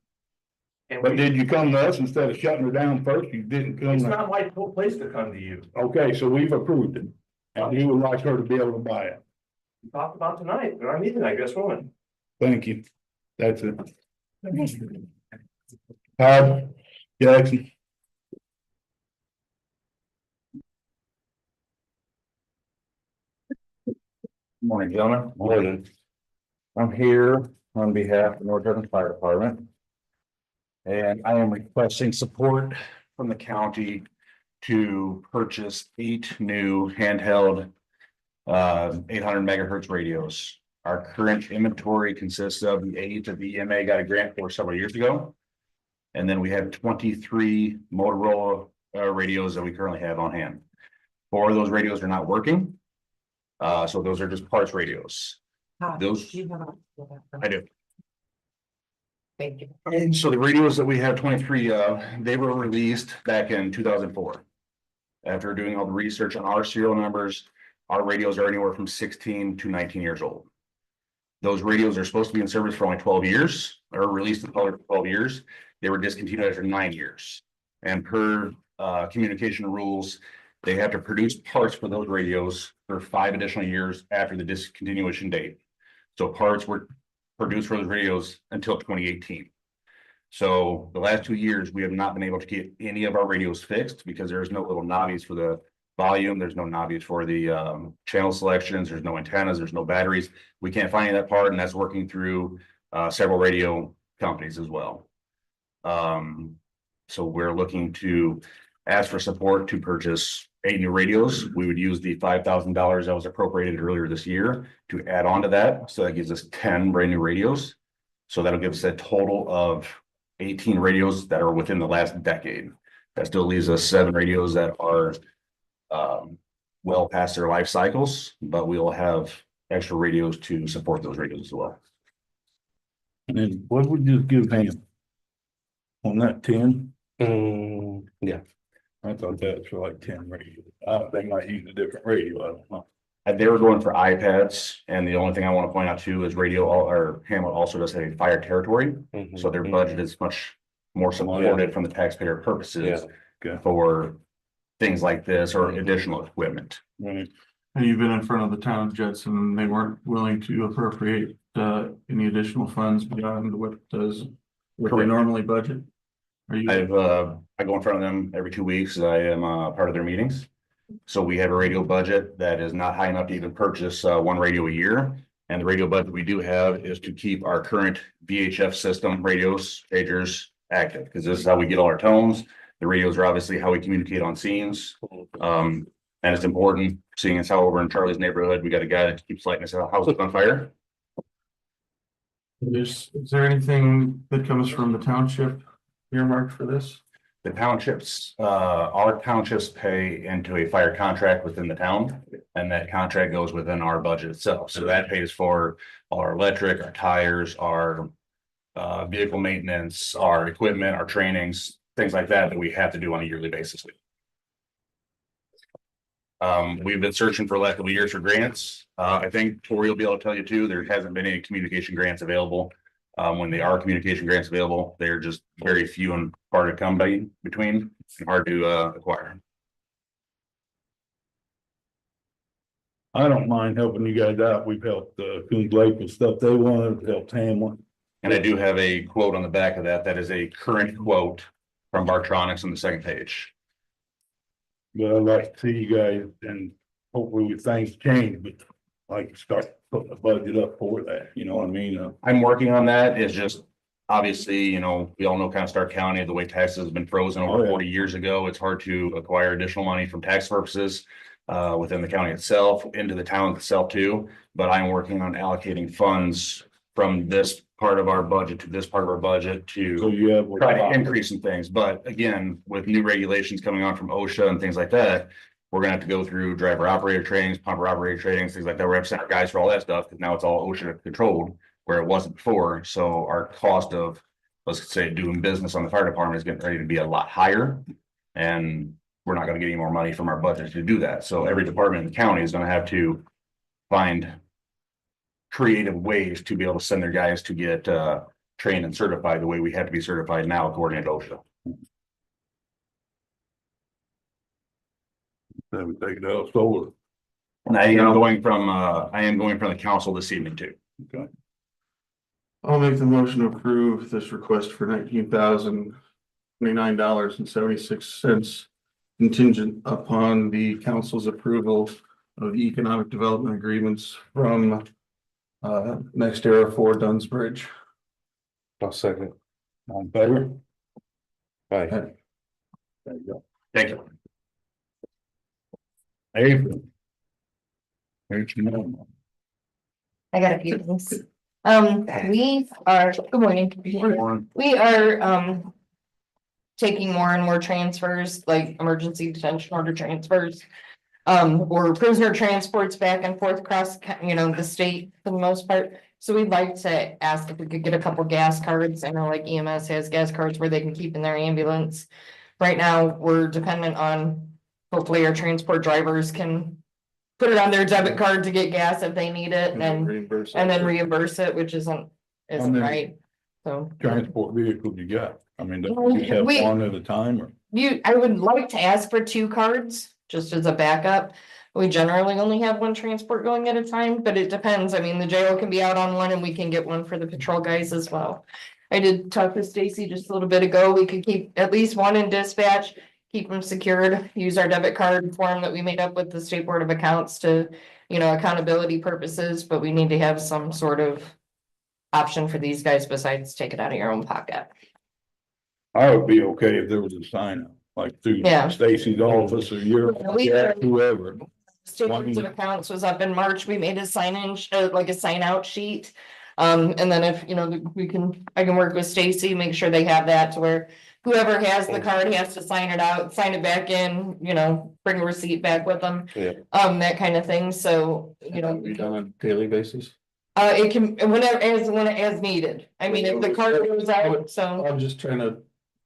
And But did you come to us instead of shutting her down first? You didn't come. it's to- not my place to come to you. Okay, so we've approved it. And you would like her to be able to buy it. We talked about tonight, but I'm meeting, I guess, one. Thank you. That's it. Todd Jackson. Morning, gentlemen. Morning. I'm here on behalf of the North Devon Fire Department. And I am requesting support from the county to purchase 8 new handheld 800 megahertz radios. Our current inventory consists of the 8 that the EMA got a grant for several years ago. And then we have 23 Motorola radios that we currently have on hand. 4 of those radios are not working. So those are just parts radios. Those, I do. Thank you. And so the radios that we have 23 of, they were released back in 2004. After doing all the research on our serial numbers, our radios are anywhere from 16 to 19 years old. Those radios are supposed to be in service for only 12 years, or released to the public for 12 years. They were discontinued after 9 years. And per communication rules, they have to produce parts for those radios for 5 additional years after the discontinuation date. So parts were produced for those radios until 2018. So the last 2 years, we have not been able to get any of our radios fixed because there's no little knobbies for the volume. There's no knobbies for the channel selections. There's no antennas. There's no batteries. We can't find any of that part, and that's working through several radio companies as well. So we're looking to ask for support to purchase 8 new radios. We would use the $5,000 that was appropriated earlier this year to add on to that. So that gives us 10 brand new radios. So that'll give us a total of 18 radios that are within the last decade. That still leaves us 7 radios that are well past their life cycles, but we'll have extra radios to support those radios as well. And then what would you give him? On that 10? Yeah. I thought that's for like 10 radios. They might use a different radio, I don't know. And they were going for iPads, and the only thing I want to point out too is Hamlet also does have a fire territory. So their budget is much more supported from the taxpayer purposes for things like this or additional equipment. Right. And you've been in front of the town of Judson, and they weren't willing to appropriate any additional funds beyond what they normally budget. Are you? I go in front of them every 2 weeks. I am part of their meetings. So we have a radio budget that is not high enough to even purchase 1 radio a year. And the radio budget we do have is to keep our current VHF system radios, pagers active, because this is how we get all our tones. The radios are obviously how we communicate on scenes. And it's important, seeing as how over in Charlie's neighborhood, we got a guy that keeps lighting his house on fire. Is there anything that comes from the township earmarked for this? The townships, our townships pay into a fire contract within the town, and that contract goes within our budget itself. So that pays for our electric, our tires, our vehicle maintenance, our equipment, our trainings, things like that that we have to do on a yearly basis. We've been searching for the last couple of years for grants. I think Tori will be able to tell you too, there hasn't been any communication grants available. When they are communication grants available, they're just very few and far to come by between and hard to acquire. I don't mind helping you guys out. We've helped Coons Lake with stuff they wanted, helped Hamlin. And I do have a quote on the back of that. That is a current quote from Bartronics on the 2nd page. But I'd like to see you guys, and hopefully things change, but like start putting the budget up for that, you know what I mean? I'm working on that. It's just obviously, you know, we all know kind of Starke County, the way taxes have been frozen over 40 years ago. It's hard to acquire additional money from tax purposes within the county itself, into the town itself too. But I'm working on allocating funds from this part of our budget to this part of our budget to try to increase some things. But again, with new regulations coming on from OSHA and things like that, we're gonna have to go through driver operator trainings, pumper operator trainings, things like that. We're gonna have to send our guys for all that stuff, because now it's all OSHA controlled, where it wasn't before. So our cost of, let's say, doing business on the fire department is getting ready to be a lot higher. And we're not gonna get any more money from our budget to do that. So every department in the county is gonna have to find creative ways to be able to send their guys to get trained and certified the way we have to be certified now according to OSHA. Then we take it out solar. And I am going from the council this evening too. Okay. I'll make the motion to approve this request for $19,029.76 contingent upon the council's approval of the economic development agreements from Next Era for Dunsbridge. I'll second. On favor? Aye. There you go. Thank you. April. Here's your number. I got a few things. We are, good morning. We are, taking more and more transfers, like emergency detention order transfers. Or prisoner transports back and forth across, the state for the most part. So we'd like to ask if we could get a couple gas cards. I know like EMS has gas cards where they can keep in their ambulance. Right now, we're dependent on, hopefully our transport drivers can put it on their debit card to get gas if they need it and then reimburse it, which isn't many- right. So Transport vehicles you got? I mean, do you have We- one at a time or? I would like to ask for 2 cards, just as a backup. We generally only have 1 transport going at a time, but it depends. I mean, the jail can be out on one and we can get one for the patrol guys as well. I did talk with Stacy just a little bit ago. We could keep at least 1 in dispatch, keep them secured, use our debit card form that we made up with the State Board of Accounts to, accountability purposes, but we need to have some sort of option for these guys besides take it out of your own pocket. I would be okay if there was a sign up, like through Yeah. Stacy's office or your, whoever. State Board of Accounts was up in March. We made a like a sign out sheet. And then if, I can work with Stacy, make sure they have that to where whoever has the card has to sign it out, sign it back in, bring a receipt back with them. Yeah. That kind of thing. So, Be done on a daily basis. it can, whenever, as needed. I mean, if the card goes out, so, I'm just trying to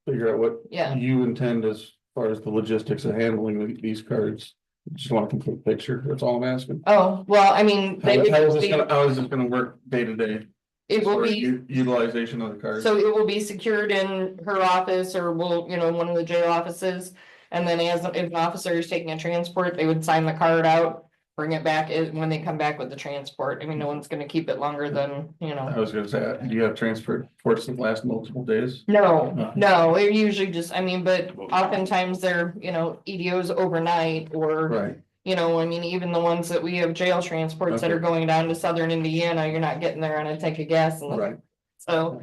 figure out what yeah. you intend as far as the logistics of handling these cards. Just want a complete picture. That's all I'm asking. Oh, well, I mean. How is this gonna work day to day? It will be. Utilization of the cards. So it will be secured in her office or one of the jail offices. And then if an officer is taking a transport, they would sign the card out, bring it back when they come back with the transport. I mean, no one's gonna keep it longer than, I was gonna say, do you have transports that last multiple days? No, it usually just, but oftentimes they're, EDOs overnight or. Right. Even the ones that we have jail transports that are going down to southern Indiana, you're not getting there on a tank of gas. Right. So,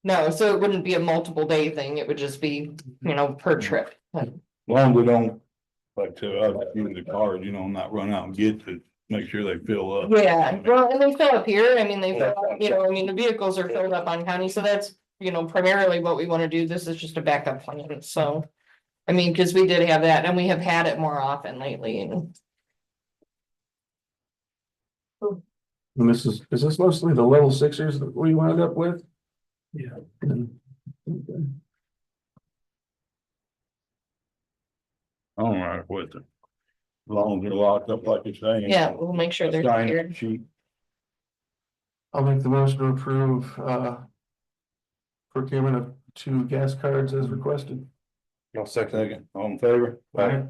no, so it wouldn't be a multiple day thing. It would just be, per trip. As long as we don't, like to use the card, not run out and get to make sure they fill up. Yeah, well, and they fill up here. They fill up, the vehicles are filled up on county, so that's, primarily what we want to do. This is just a backup plan, so. Because we did have that and we have had it more often lately and. And is this mostly the level 6ers that we wound up with? Yeah. All right, with it. As long as they're locked up like you're saying. Yeah, we'll make sure they're Sign secured. sheet. I'll make the motion to approve, procurement of 2 gas cards as requested. I'll second. All in favor? Aye.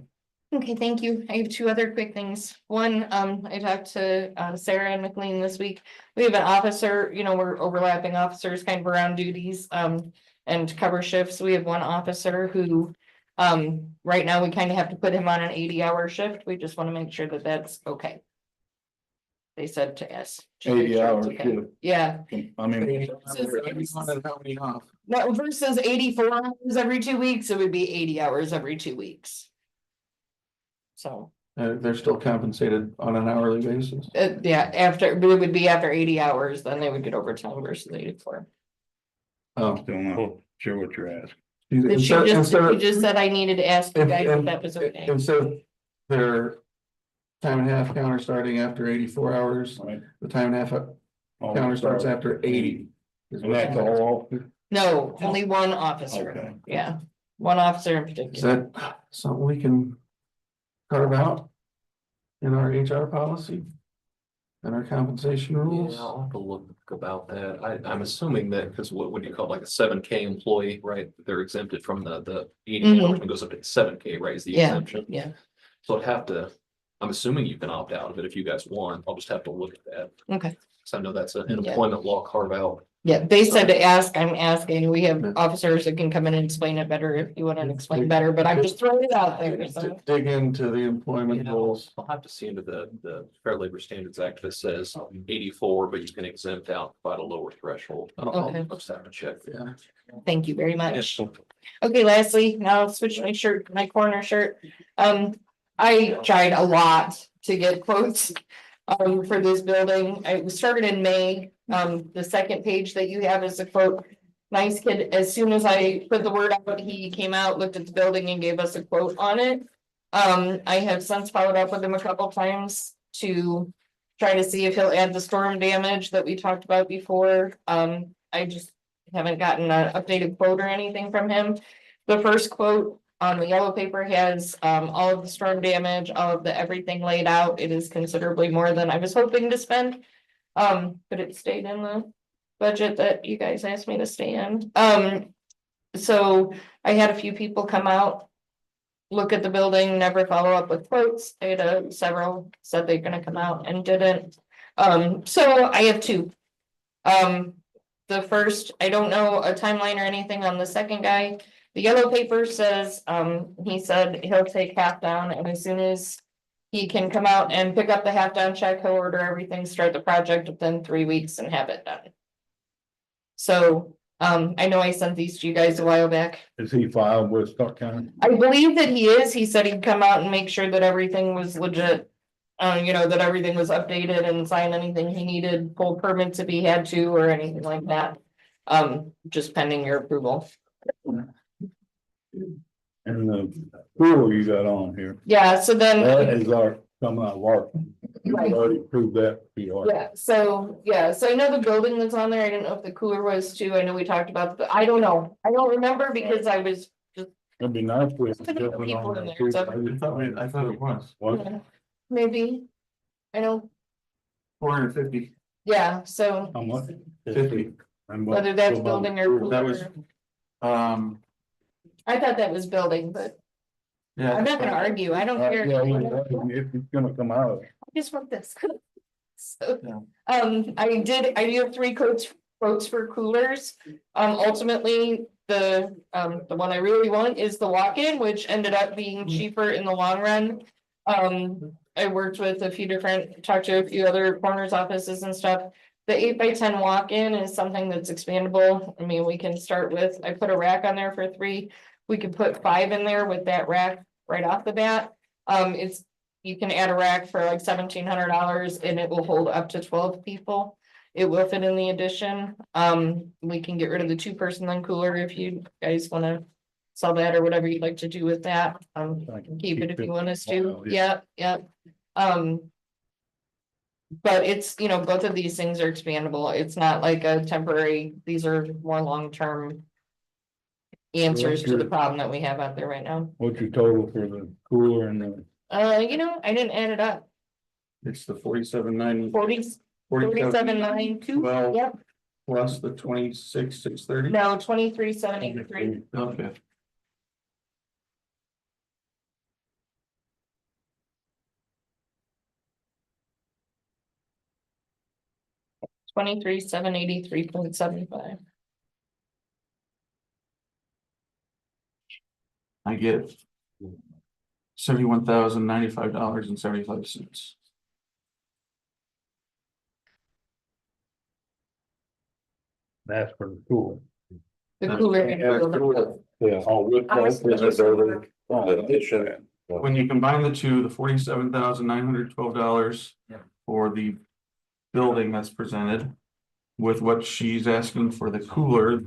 Okay, thank you. I have 2 other quick things. One, I talked to Sarah and McLean this week. We have an officer, we're overlapping officers kind of around duties and cover shifts. We have one officer who right now we kind of have to put him on an 80-hour shift. We just want to make sure that that's okay. They said to us. 80 hours. Okay. Yeah. How many off? No, versus 84 hours every 2 weeks, it would be 80 hours every 2 weeks. So. They're still compensated on an hourly basis. Yeah, it would be after 80 hours, then they would get overtime versus 84. Oh, Still not sure what you're asking. She just said I needed to ask you guys if that was okay. Instead of their time and a half counter starting after 84 hours, Right. the time and a half counter starts after 80. And that's all. No, only one officer. Okay. Yeah, one officer in Is particular. that something we can carve out in our HR policy and our compensation Yeah, rules? I'll have to look about that. I'm assuming that, because what do you call it, like a 7K employee, right? They're exempted from the 80 hours and goes up to 7K, right, is the exemption. Yeah. So I'd have to, I'm assuming you can opt out of it if you guys want. I'll just have to look at that. Okay. So I know that's an Yeah. employment law carve out. Yeah, they said to ask, I'm asking. We have officers that can come in and explain it better if you want to explain better, but I'm just throwing it out there. So. Dig into the employment rules. I'll have to see into the Fair Labor Standards Act that says 84, but you can exempt out by a lower threshold. I'll just have to check. Yeah. Thank you very much. Okay, lastly, now I'll switch my shirt, my Coroner shirt. I tried a lot to get quotes for this building. I started in May. The second page that you have is a quote nice kid. As soon as I put the word out, he came out, looked at the building and gave us a quote on it. I have since followed up with him a couple times to try to see if he'll add the storm damage that we talked about before. I just haven't gotten an updated quote or anything from him. The first quote on the yellow paper has all of the storm damage, all of the everything laid out. It is considerably more than I was hoping to spend. But it stayed in the budget that you guys asked me to stay in. So I had a few people come out, look at the building, never follow up with quotes. I had several said they're gonna come out and didn't. So I have two. The first, I don't know a timeline or anything on the second guy. The yellow paper says, he said he'll take half down, and as soon as he can come out and pick up the half down check, he'll order everything, start the project within 3 weeks and have it done. So, I know I sent these to you guys a while back. Is he filed with Starke County? I believe that he is. He said he'd come out and make sure that everything was legit. That everything was updated and sign anything he needed, pull permits if he had to, or anything like that. Just pending your approval. And the pool you got on here, Yeah, so then. that is our, coming out of our, you Right. already proved that to be our. Yeah, so I know the building that's on there. I didn't know if the cooler was too. I know we talked about I don't know. I don't remember because I was just. It'd be nice with. People in there, so- I thought it was. Yeah, maybe. I know, 450. yeah, so How much? 50. whether that's building or. That was, I thought that was building, but yeah. I'm not gonna argue. I don't care. Yeah, if it's gonna come out. I just want this. So, Yeah. I do have 3 quotes for coolers. Ultimately, the one I really want is the walk-in, which ended up being cheaper in the long run. I worked with talked to a few other corners offices and stuff. The 8x10 walk-in is something that's expandable. I mean, we can start with, I put a rack on there for 3. We could put 5 in there with that rack right off the bat. You can add a rack for like $1,700 and it will hold up to 12 people. It will fit in the addition. We can get rid of the 2-person then cooler if you guys wanna sell that or whatever you'd like to do with that. Keep it if you want us to. Yeah. But it's, both of these things are expandable. It's not like a temporary, these are more long-term answers to the problem that we have out there right now. What's your total for the cooler and the? I didn't add it up. It's the 47,900. 47,992. Well, Yep. plus the 26,630. No, 23,783. Okay. $23,783.75. I get $71,095.75. That's for the cooler. The cooler. and the- Yeah. Oh, with I was- that. When you combine the two, the $47,912 for the building that's presented with what she's asking for the cooler,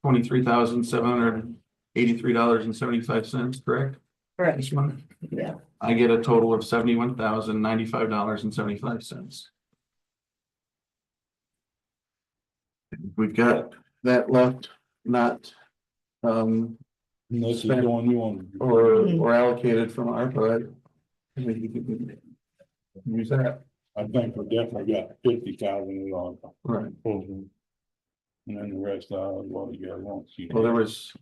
$23,783.75, correct? Correct. This one, Yeah. I get a total of $71,095.75. We've got that left, not This is the one you want. or allocated from ARPA. I mean, you could use that. I think we definitely got 50,000 on. Right. And then the rest of what you guys want. Well, there was,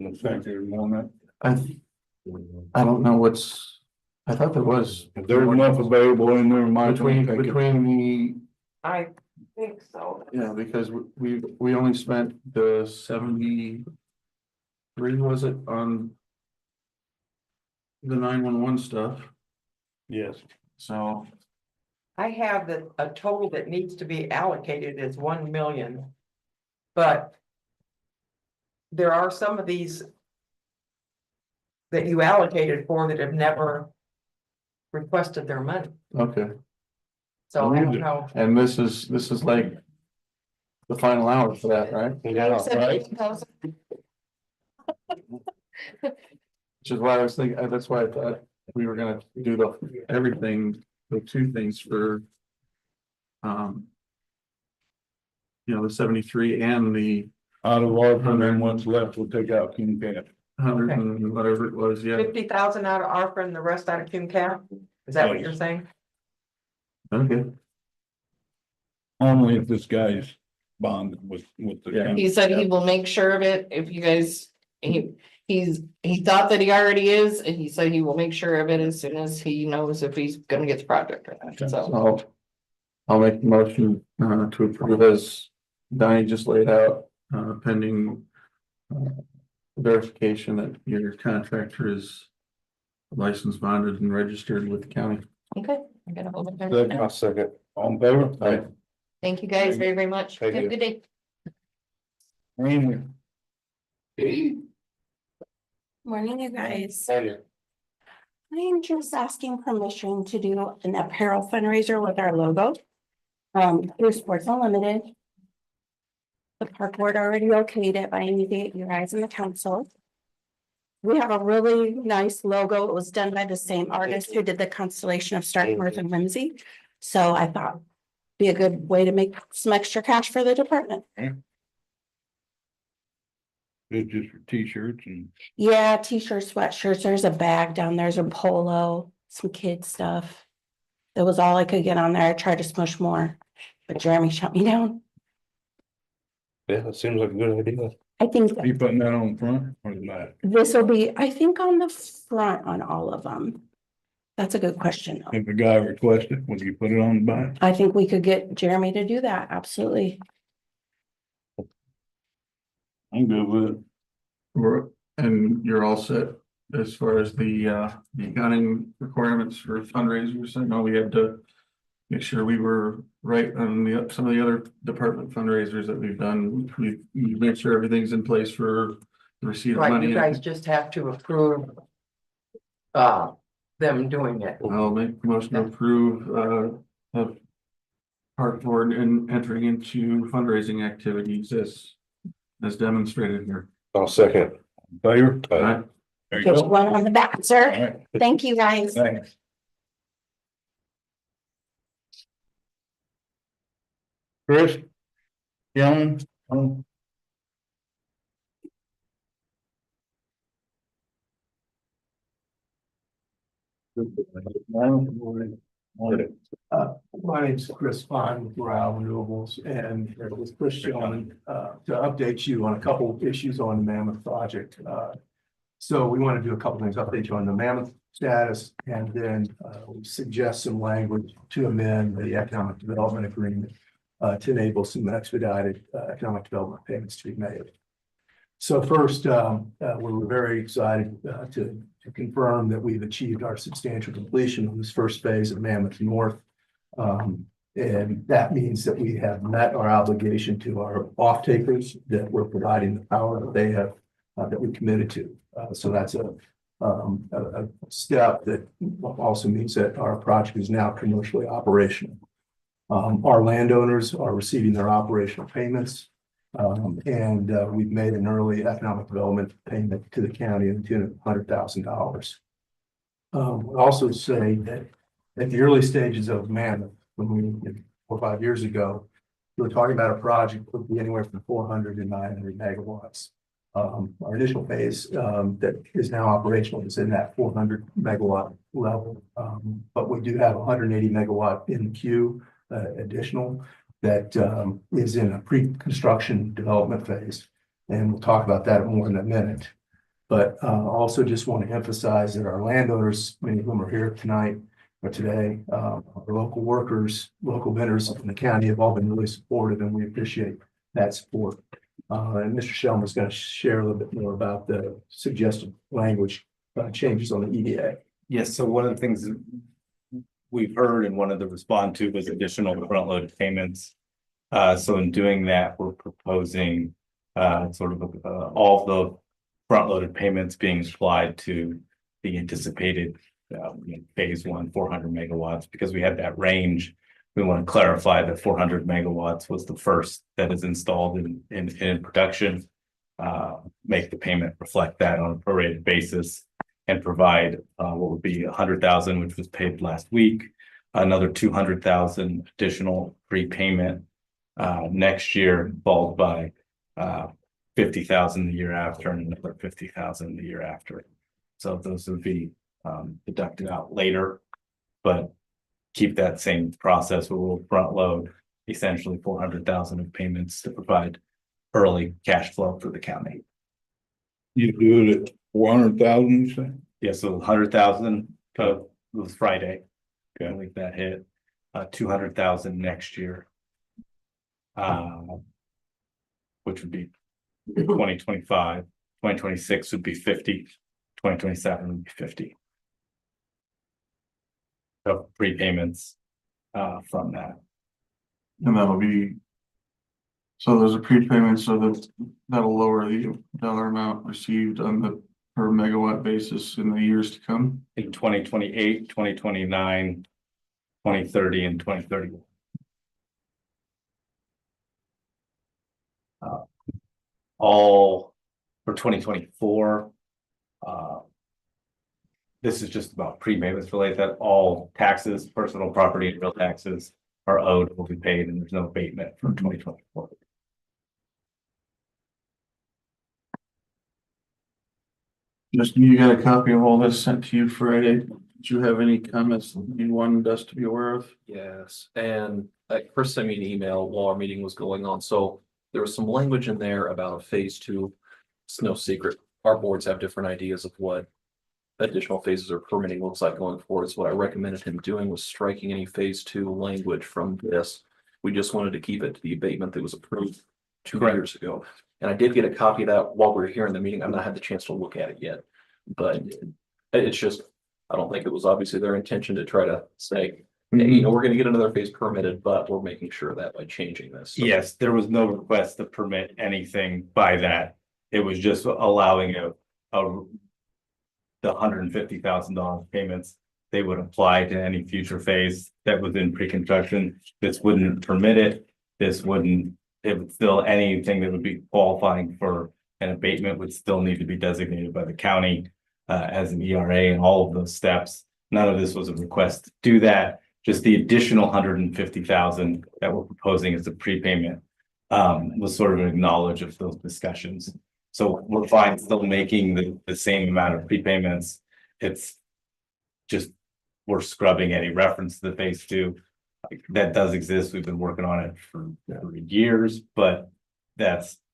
In fact, there's more than I don't know what's, I thought there was. that. If there's enough available in there, my. Between the, I think so. yeah, because we only spent the 73, was it, on the 911 stuff, Yes. so. I have a total that needs to be allocated is 1 million. But there are some of these that you allocated for that have never requested their money. Okay, So I don't know. and this is like the final hour for that, right? Yeah, right. Which is why I was thinking, that's why I thought we were gonna do the two things for. The 73 and the Out of our, and then what's left, we'll take out King Camp. 100 and whatever it was, yeah. 50,000 out of ARPA and the rest out of Cume Cap? Is that what you're saying? Okay. Only if this guy's bonded with the county. He said he will make sure of it if you guys, he thought that he already is, and he said he will make sure of it as soon as he knows if he's gonna get the project or not, so. So I'll make the motion to approve as Donnie just laid out, pending verification that your contractor is licensed, bonded, and registered with the county. Okay. I got a whole bunch of- Second. I'll second. All in favor? Aye. Thank you guys very, very much. Thank Have a you. good day. Amy. Morning, you guys. I am just asking permission to do an apparel fundraiser with our logo. Through Sports Unlimited. The park board already okayed it, but I need to get you guys in the council. We have a really nice logo. It was done by the same artist who did the constellation of Starke, North and Whimsy. So I thought be a good way to make some extra cash for the department. It's just for t-shirts and. Yeah, t-shirts, sweatshirts. There's a bag down there's a polo, some kid stuff. That was all I could get on there. I tried to smush more, but Jeremy shut me down. Yeah, that seems like a good idea. I think Are you putting that on front or the back? this will be, I think, on the front on all of them. That's a good question, though. If the guy requested, would you put it on the back? I think we could get Jeremy to do that, absolutely. I'm good with it. And you're all set as far as the accounting requirements for fundraisers. I know we had to make sure we were right on some of the other department fundraisers that we've done. We make sure everything's in place for the receipt of Right, money. you guys just have to approve them doing it. I'll make the motion to approve the park board and entering into fundraising activities as demonstrated here. I'll second. Favor? Aye. There you Get go. one on the back, All sir. right, Thank you, guys. thanks. Chris? Young? My name's Chris Fine with Renewables, and it was Chris Shulman, to update you on a couple of issues on the Mammoth project. So we want to do a couple things, update you on the Mammoth status, and then we suggest some language to amend the economic development agreement to enable some expedited economic development payments to be made. So first, we're very excited to confirm that we've achieved our substantial completion on this first phase of Mammoth North. And that means that we have met our obligation to our off-takers, that we're providing the power that they have, that we committed to. So that's a step that also means that our project is now commercially operational. Our landowners are receiving their operational payments. And we've made an early economic development payment to the county in the tune of $100,000. We'll also say that at the early stages of Mammoth, when we, 4 or 5 years ago, we were talking about a project that would be anywhere from 400 to 900 megawatts. Our initial phase that is now operational is in that 400 megawatt level. But we do have 180 megawatt in the queue, additional, that is in a pre-construction development phase. And we'll talk about that more in a minute. But also just want to emphasize that our landowners, many of them are here tonight or today, our local workers, local vendors in the county have all been really supportive, and we appreciate that support. And Mr. Shellman is going to share a little bit more about the suggested language changes on the EDA. Yes, so one of the things we've heard and wanted to respond to was additional front-loaded payments. So in doing that, we're proposing sort of all the front-loaded payments being applied to the anticipated phase one, 400 megawatts, because we have that range we want to clarify that 400 megawatts was the first that is installed in production. Make the payment reflect that on a prorated basis and provide what would be 100,000, which was paid last week, another 200,000 additional prepayment next year, followed by 50,000 the year after and another 50,000 the year after. So those would be deducted out later, but keep that same process where we'll front load essentially 400,000 of payments to provide early cash flow for the county. You do it at 400,000, you say? Yeah, so 100,000 was Friday. I believe that hit 200,000 next year. Which would be 2025, 2026 would be 50, 2027 would be 50. Of prepayments from that. And that'll be. So there's a prepayment, so that'll lower the dollar amount received on the per megawatt basis in the years to come. In 2028, 2029, 2030, and 2031. All for 2024. This is just about prepayments related that all taxes, personal property and real taxes are owed, will be paid, and there's no abatement for 2024. Justin, you got a copy of all this sent to you Friday. Did you have any comments you wanted us to be aware of? Yes, and Chris sent me an email while our meeting was going on, so there was some language in there about a phase two. It's no secret, our boards have different ideas of what additional phases or permitting looks like going forward. So what I recommended him doing was striking any phase two language from this. We just wanted to keep it to the abatement that was approved 2 years ago. And I did get a copy of that while we were here in the meeting. I've not had the chance to look at it yet, but it's just, I don't think it was obviously their intention to try to say, hey, you know, we're gonna get another phase permitted, but we're making sure that by changing this. So, yes, there was no request to permit anything by that. It was just allowing the $150,000 payments. They would apply to any future phase that was in pre-construction. This wouldn't permit it. This wouldn't, it would still, anything that would be qualifying for an abatement would still need to be designated by the county as an ERA and all of those steps. None of this was a request to do that. Just the additional 150,000 that we're proposing as a prepayment was sort of an acknowledge of those discussions. So we're fine still making the same amount of prepayments. It's just, we're scrubbing any reference to the phase two. That does exist. We've been working on it for years, but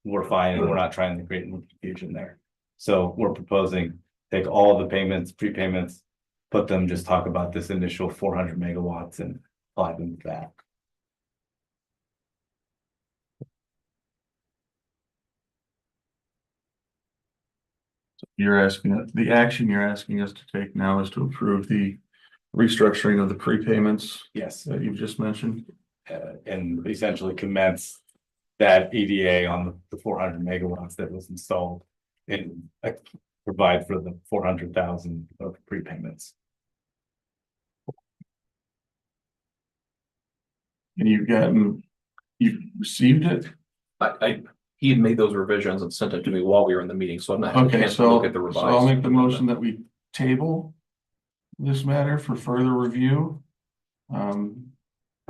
we're fine and we're not trying to create more confusion there. So we're proposing, take all the payments, prepayments, put them, just talk about this initial 400 megawatts and apply them to that. You're asking, the action you're asking us to take now is to approve the restructuring of the prepayments. Yes. That you've just mentioned. And essentially commence that EDA on the 400 megawatts that was installed and provide for the 400,000 of prepayments. And you've received it? He had made those revisions and sent it to me while we were in the meeting, so I'm not. Okay, so look at the revised. I'll make the motion that we table this matter for further review. And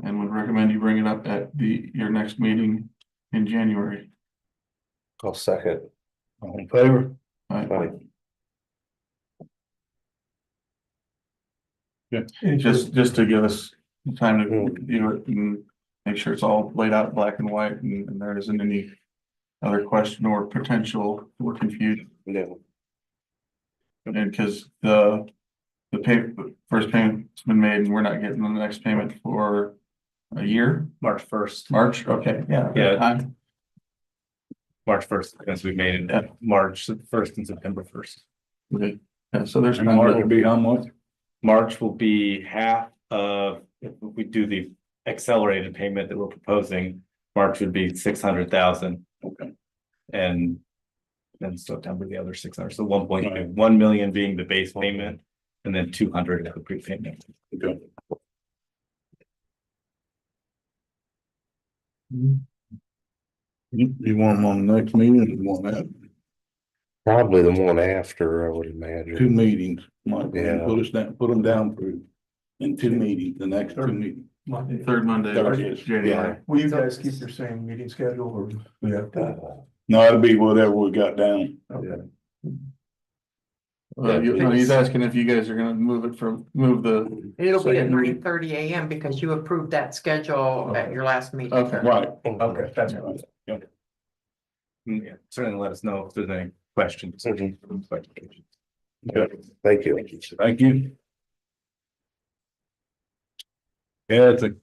would recommend you bring it up at your next meeting in January. I'll second. All in favor? Right. Yeah. Just to give us time to review it and make sure it's all laid out black and white and there isn't any other question or potential for confusion. No. And because the first payment's been made and we're not getting the next payment for a year. March 1st. March, okay, yeah. Yeah. March 1st, because we made it March 1st and September 1st. Okay, yeah, so there's. March will be how much? March will be half of, if we do the accelerated payment that we're proposing, March would be 600,000. Okay. And then September, the other 600, so 1.1 million being the base payment, and then 200 of the prepayment. Okay. You want them on the next meeting, or you want that, Probably the one after, I would 2 imagine. meetings, Mike, Yeah. put them down for, in 2 meetings, the next 2 meetings. Monday. Third Monday There of it is. January. Will you guys keep your same meeting schedule or? Yeah. No, it'll be whatever we got down. Okay. He's asking if you guys are gonna move the. It'll be at 9:30 AM because you approved that schedule at your last meeting. Okay. Right. Okay, that's right. Yeah, certainly let us know if there's any questions. Okay. Thank you. Thank you. Yeah, it's a.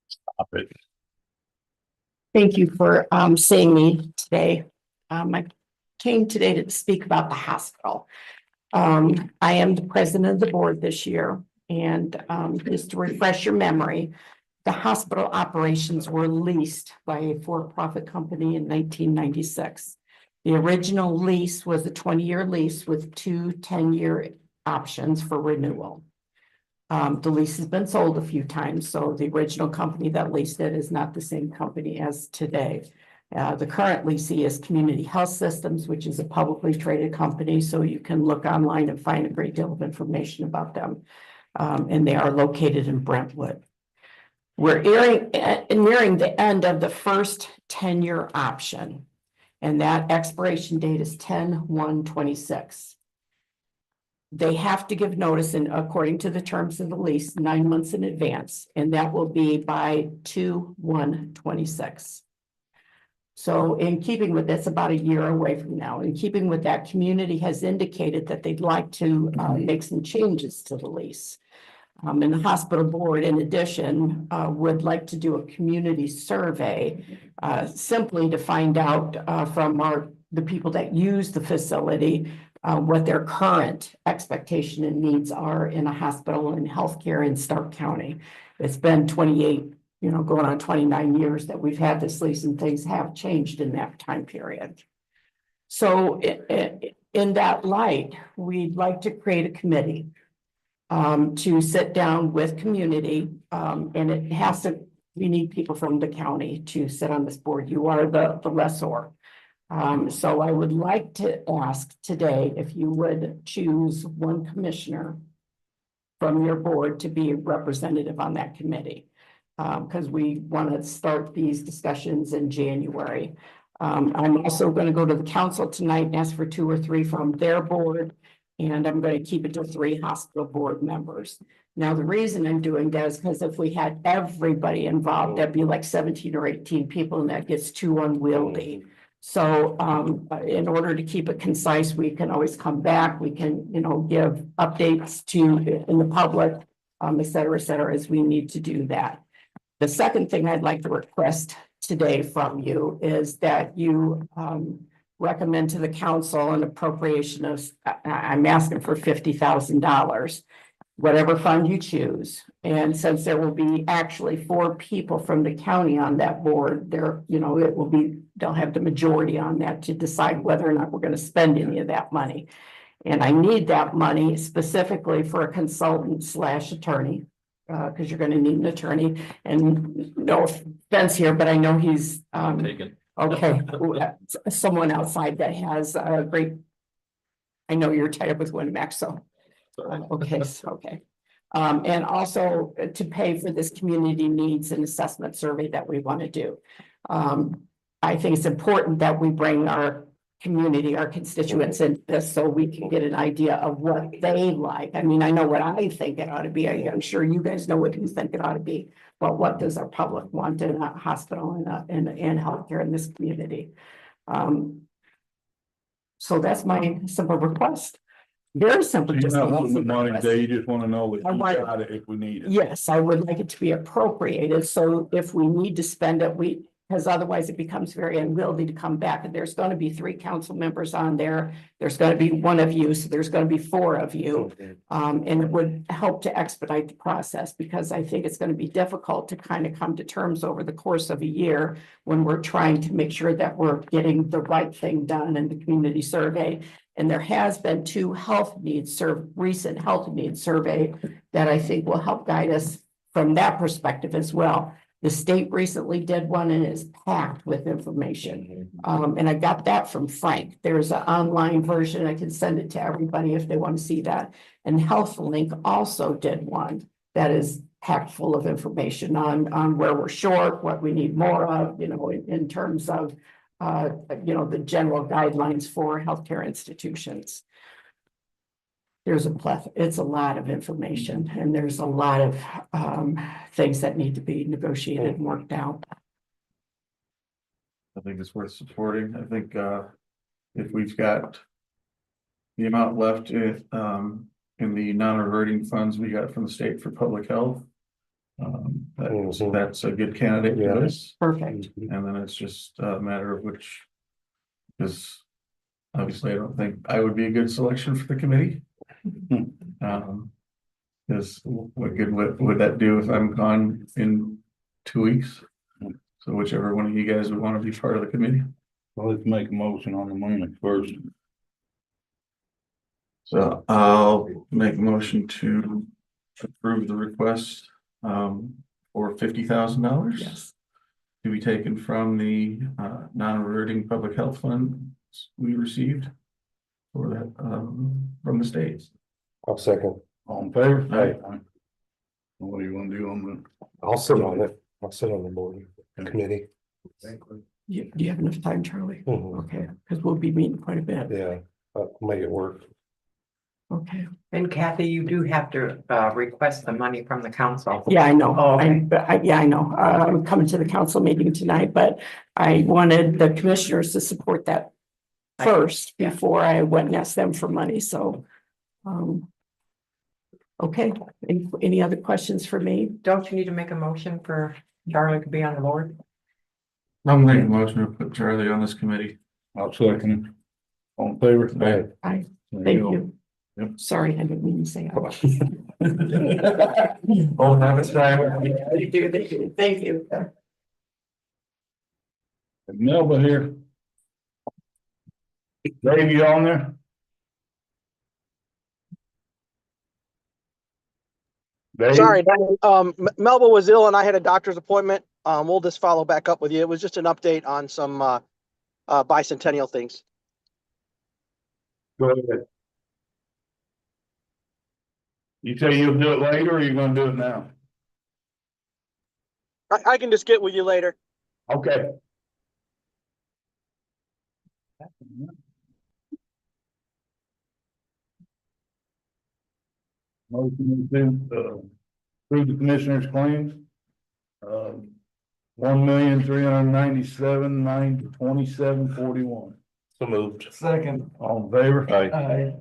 Stop it. Thank you for seeing me today. I came today to speak about the hospital. I am the president of the board this year, and just to refresh your memory, the hospital operations were leased by a for-profit company in 1996. The original lease was a 20-year lease with 2 10-year options for renewal. The lease has been sold a few times, so the original company that leased it is not the same company as today. The current leasee is Community Health Systems, which is a publicly traded company, so you can look online and find a great deal of information about them. And they are located in Brentwood. We're nearing the end of the first 10-year option, and that expiration date is 10/1/26. They have to give notice, and according to the terms of the lease, 9 months in advance, and that will be by 2/1/26. So in keeping with this, about a year away from now, in keeping with that, community has indicated that they'd like to make some changes to the lease. And the hospital board, in addition, would like to do a community survey, simply to find out from the people that use the facility what their current expectation and needs are in a hospital and healthcare in Starke County. It's been 28, going on 29 years that we've had this lease, and things have changed in that time period. So in that light, we'd like to create a committee to sit down with community, and we need people from the county to sit on this board. You are the lessor. So I would like to ask today if you would choose one commissioner from your board to be a representative on that committee. Because we want to start these discussions in January. I'm also going to go to the council tonight and ask for 2 or 3 from their board. And I'm going to keep it to 3 hospital board members. Now, the reason I'm doing that is because if we had everybody involved, that'd be like 17 or 18 people, and that gets too unwieldy. So in order to keep it concise, we can always come back. We can, give updates in the public, et cetera, as we need to do that. The second thing I'd like to request today from you is that you recommend to the council an appropriation of, I'm asking for $50,000, whatever fund you choose. And since there will be actually 4 people from the county on that board, they'll have the majority on that to decide whether or not we're going to spend any of that money. And I need that money specifically for a consultant/attorney, because you're going to need an attorney. And no offense here, but I know he's Taken. okay. Someone outside that has a great. I know you're tied up with Winamax, so okay. And also to pay for this community needs and assessment survey that we want to do. I think it's important that we bring our community, our constituents in this, so we can get an idea of what they like. I mean, I know what I think it ought to be. I'm sure you guys know what you think it ought to be, but what does our public want in a hospital and healthcare in this community? So that's my simple request. Very simple. You're just not a wanting the simple money request. today, you just want to know that I you want- got it if we need it. Yes, I would like it to be appropriated, so if we need to spend it, Because otherwise it becomes very unwieldy to come back, and there's gonna be 3 council members on there. There's gonna be 1 of you, so there's gonna be 4 of you. And it would help to expedite the process, because I think it's gonna be difficult to kind of come to terms over the course of a year when we're trying to make sure that we're getting the right thing done in the community survey. And there has been 2 recent health needs survey that I think will help guide us from that perspective as well. The state recently did one and is packed with information. And I got that from Frank. There's an online version. I can send it to everybody if they want to see that. And HealthLink also did one that is packed full of information on where we're short, what we need more of, in terms of, the general guidelines for healthcare institutions. There's it's a lot of information, and there's a lot of things that need to be negotiated and worked out. I think it's worth supporting. I think if we've got the amount left in the non-reverting funds we got from the state for public health, that's a good candidate for this. Perfect. And then it's just a matter of which, because obviously I don't think I would be a good selection for the committee. Because what good would that do if I'm gone in 2 weeks? So whichever one of you guys would want to be part of the committee. Well, let's make a motion on the money first. So I'll make a motion to approve the request for $50,000. Yes. To be taken from the non-reverting public health fund we received for that from the states. I'll second. All in favor? Aye. What do you want to do on I'll sit on it. I'll sit on the board committee. Do you have enough time, Charlie? Mhm. Okay, because we'll be meeting quite a bit. Yeah, I'll make it work. Okay. And Kathy, you do have to request the money from the council. Yeah, I know. Oh, okay. I know. I'm coming to the council meeting tonight, but I wanted the commissioners to support that first before I went and asked them for money. So, okay. Any other questions for me? Don't you need to make a motion for Charlie to be on the board? I'm making a motion to put Charlie on this committee. I'll second it. All in favor? Aye. There Thank go. you. Yep. Sorry, I didn't mean to say. Oh, have a time. Thank you. Melba here. Dave, you on there? Dave? Sorry, Melba was ill and I had a doctor's appointment. We'll just follow back up with you. It was just an update on some bicentennial things. Go ahead. You say you'll do it later, or you're gonna do it now? I can just get with you later. Okay. Motion to approve the commissioner's claims. 1,397,927.41. So moved. Second. All in favor? Aye.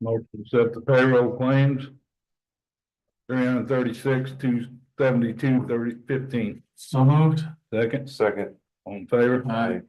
Motion to accept the payroll claims. 336, 272, 15. So moved. Second. Second. All in favor? Aye.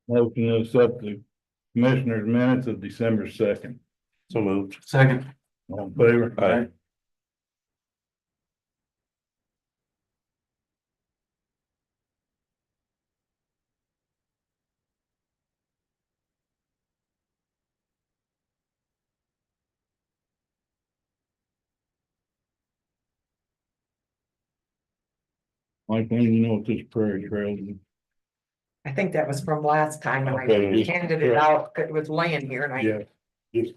Motion to accept the commissioner's minutes of December 2nd. So moved. Second. All in favor? Aye. Like, when you know what this prairie trail is. I think that was from last time and I Okay. handed it out, it was laying here and Yeah.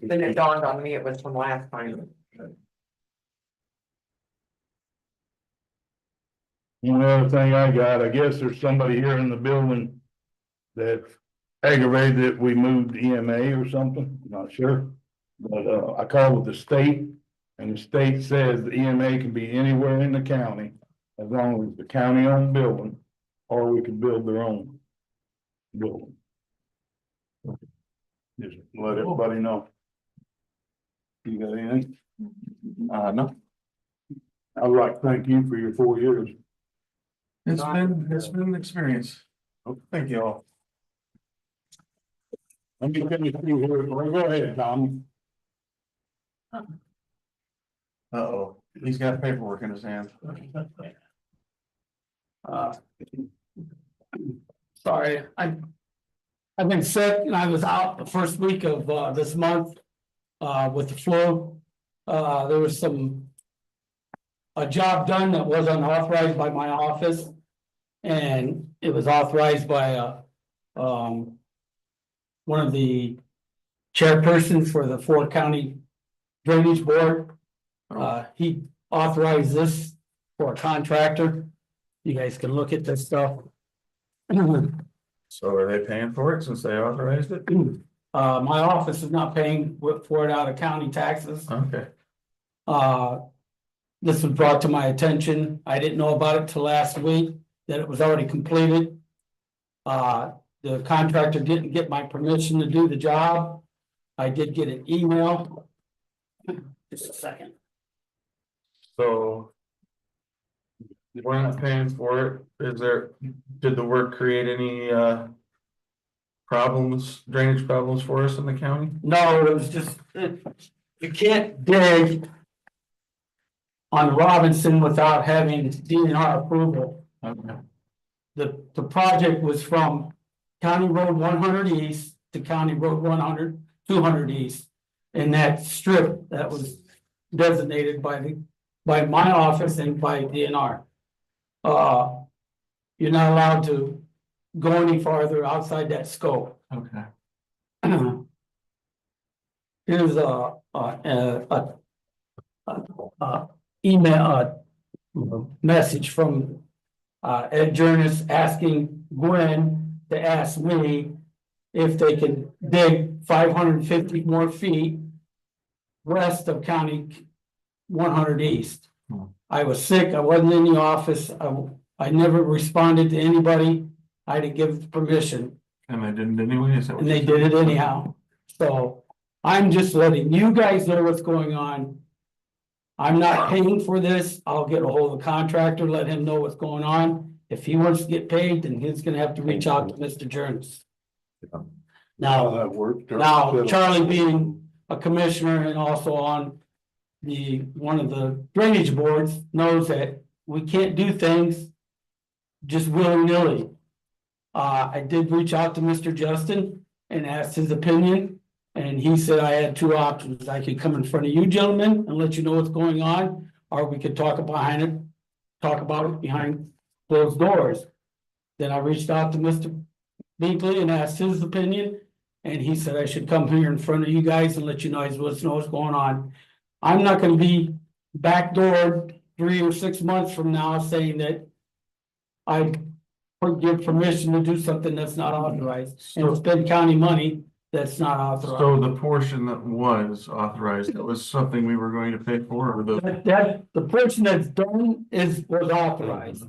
then it dawned on me it was from last time. One other thing I got, I guess there's somebody here in the building that aggravated that we moved EMA or something, not sure. But, I called with the state and the state says the EMA can be anywhere in the county as long as the county owned building, or we could build their own building. Just let everybody know. You got anything? No. I'd like to thank you for your 4 years. It's been an experience. Thank you all. Let me finish through here. Go ahead, Tom. Uh-oh, he's got paperwork in his hand. Sorry, I've been sick and I was out the first week of this month with the flu. There was a job done that wasn't authorized by my office. And it was authorized by one of the chairpersons for the Ford County Drainage Board. He authorized this for a contractor. You guys can look at this stuff. So are they paying for it since they authorized it? My office is not paying for it out of county taxes. Okay. This was brought to my attention. I didn't know about it till last week, that it was already completed. The contractor didn't get my permission to do the job. I did get an email. Just a second. So we're not paying for it. Did the work create any drainage problems for us in the county? No, it was just, you can't dig on Robinson without having DNR approval. Okay. The project was from County Road 100 East to County Road 200 East. And that strip that was designated by my office and by DNR. You're not allowed to go any farther outside that scope. Okay. Here's email, message from adjournment asking Gwen to ask me if they can dig 550 more feet west of County 100 East. I was sick. I wasn't in the office. I never responded to anybody. I didn't give permission. And they didn't anyway? And they did it anyhow. So I'm just letting you guys know what's going on. I'm not paying for this. I'll get a hold of the contractor, let him know what's going on. If he wants to get paid, then he's gonna have to reach out to Mr. Jones. Now, Charlie being a commissioner and also on one of the drainage boards knows that we can't do things just willy-nilly. I did reach out to Mr. Justin and asked his opinion. And he said I had two options. I could come in front of you gentlemen and let you know what's going on, or we could talk about it behind closed doors. Then I reached out to Mr. Binkley and asked his opinion, and he said I should come here in front of you guys and let you know what's going on. I'm not gonna be backdoored 3 or 6 months from now saying that I give permission to do something that's not authorized and spend county money that's not authorized. So the portion that was authorized, that was something we were going to pay for, or the portion that's done was authorized.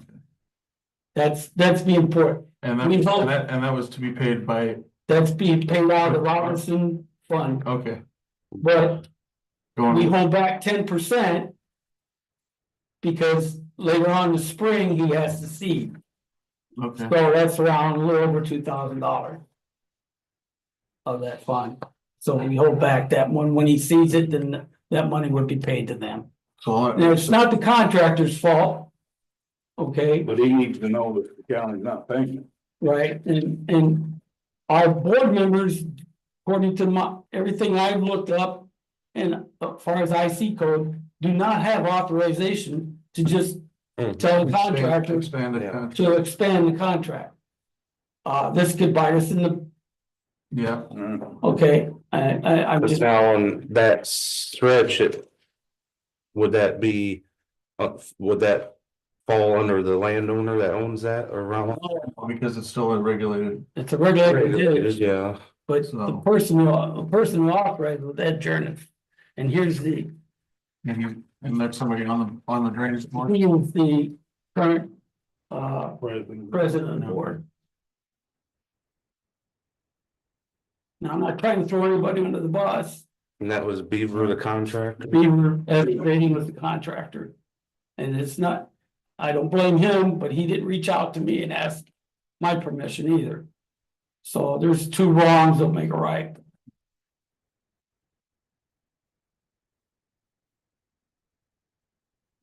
That's the important. And that was to be paid by. That's being paid out of the Robinson Fund. Okay. But we hold back 10%. Because later on in the spring, he has to seed. Okay. So that's around a little over $2,000. Of that fund. So we hold back that one. When he sees it, then that money would be paid to them. So now, it's not the contractor's fault. Okay. But he needs to know that the county's not paying. Right, and our board members, according to everything I've looked up, and as far as IC code, do not have authorization to just tell the contractor Expand the Yeah. contract. to expand the contract. This could bite us in the, Yeah, okay, I'm But just, now on that stretch, would that be, would that fall under the landowner that owns that or around? because it's still a regulated. it's a regulated ditch, Yeah, but the person who authorized was adjournment. And here's the, And that's somebody on the drainage board. he was the current president of the board. Now, I'm not trying to throw anybody under the bus. and that was Beaver, the contractor. Beaver Excavating was the contractor. And it's not, I don't blame him, but he didn't reach out to me and ask my permission either. So there's two wrongs that make a right.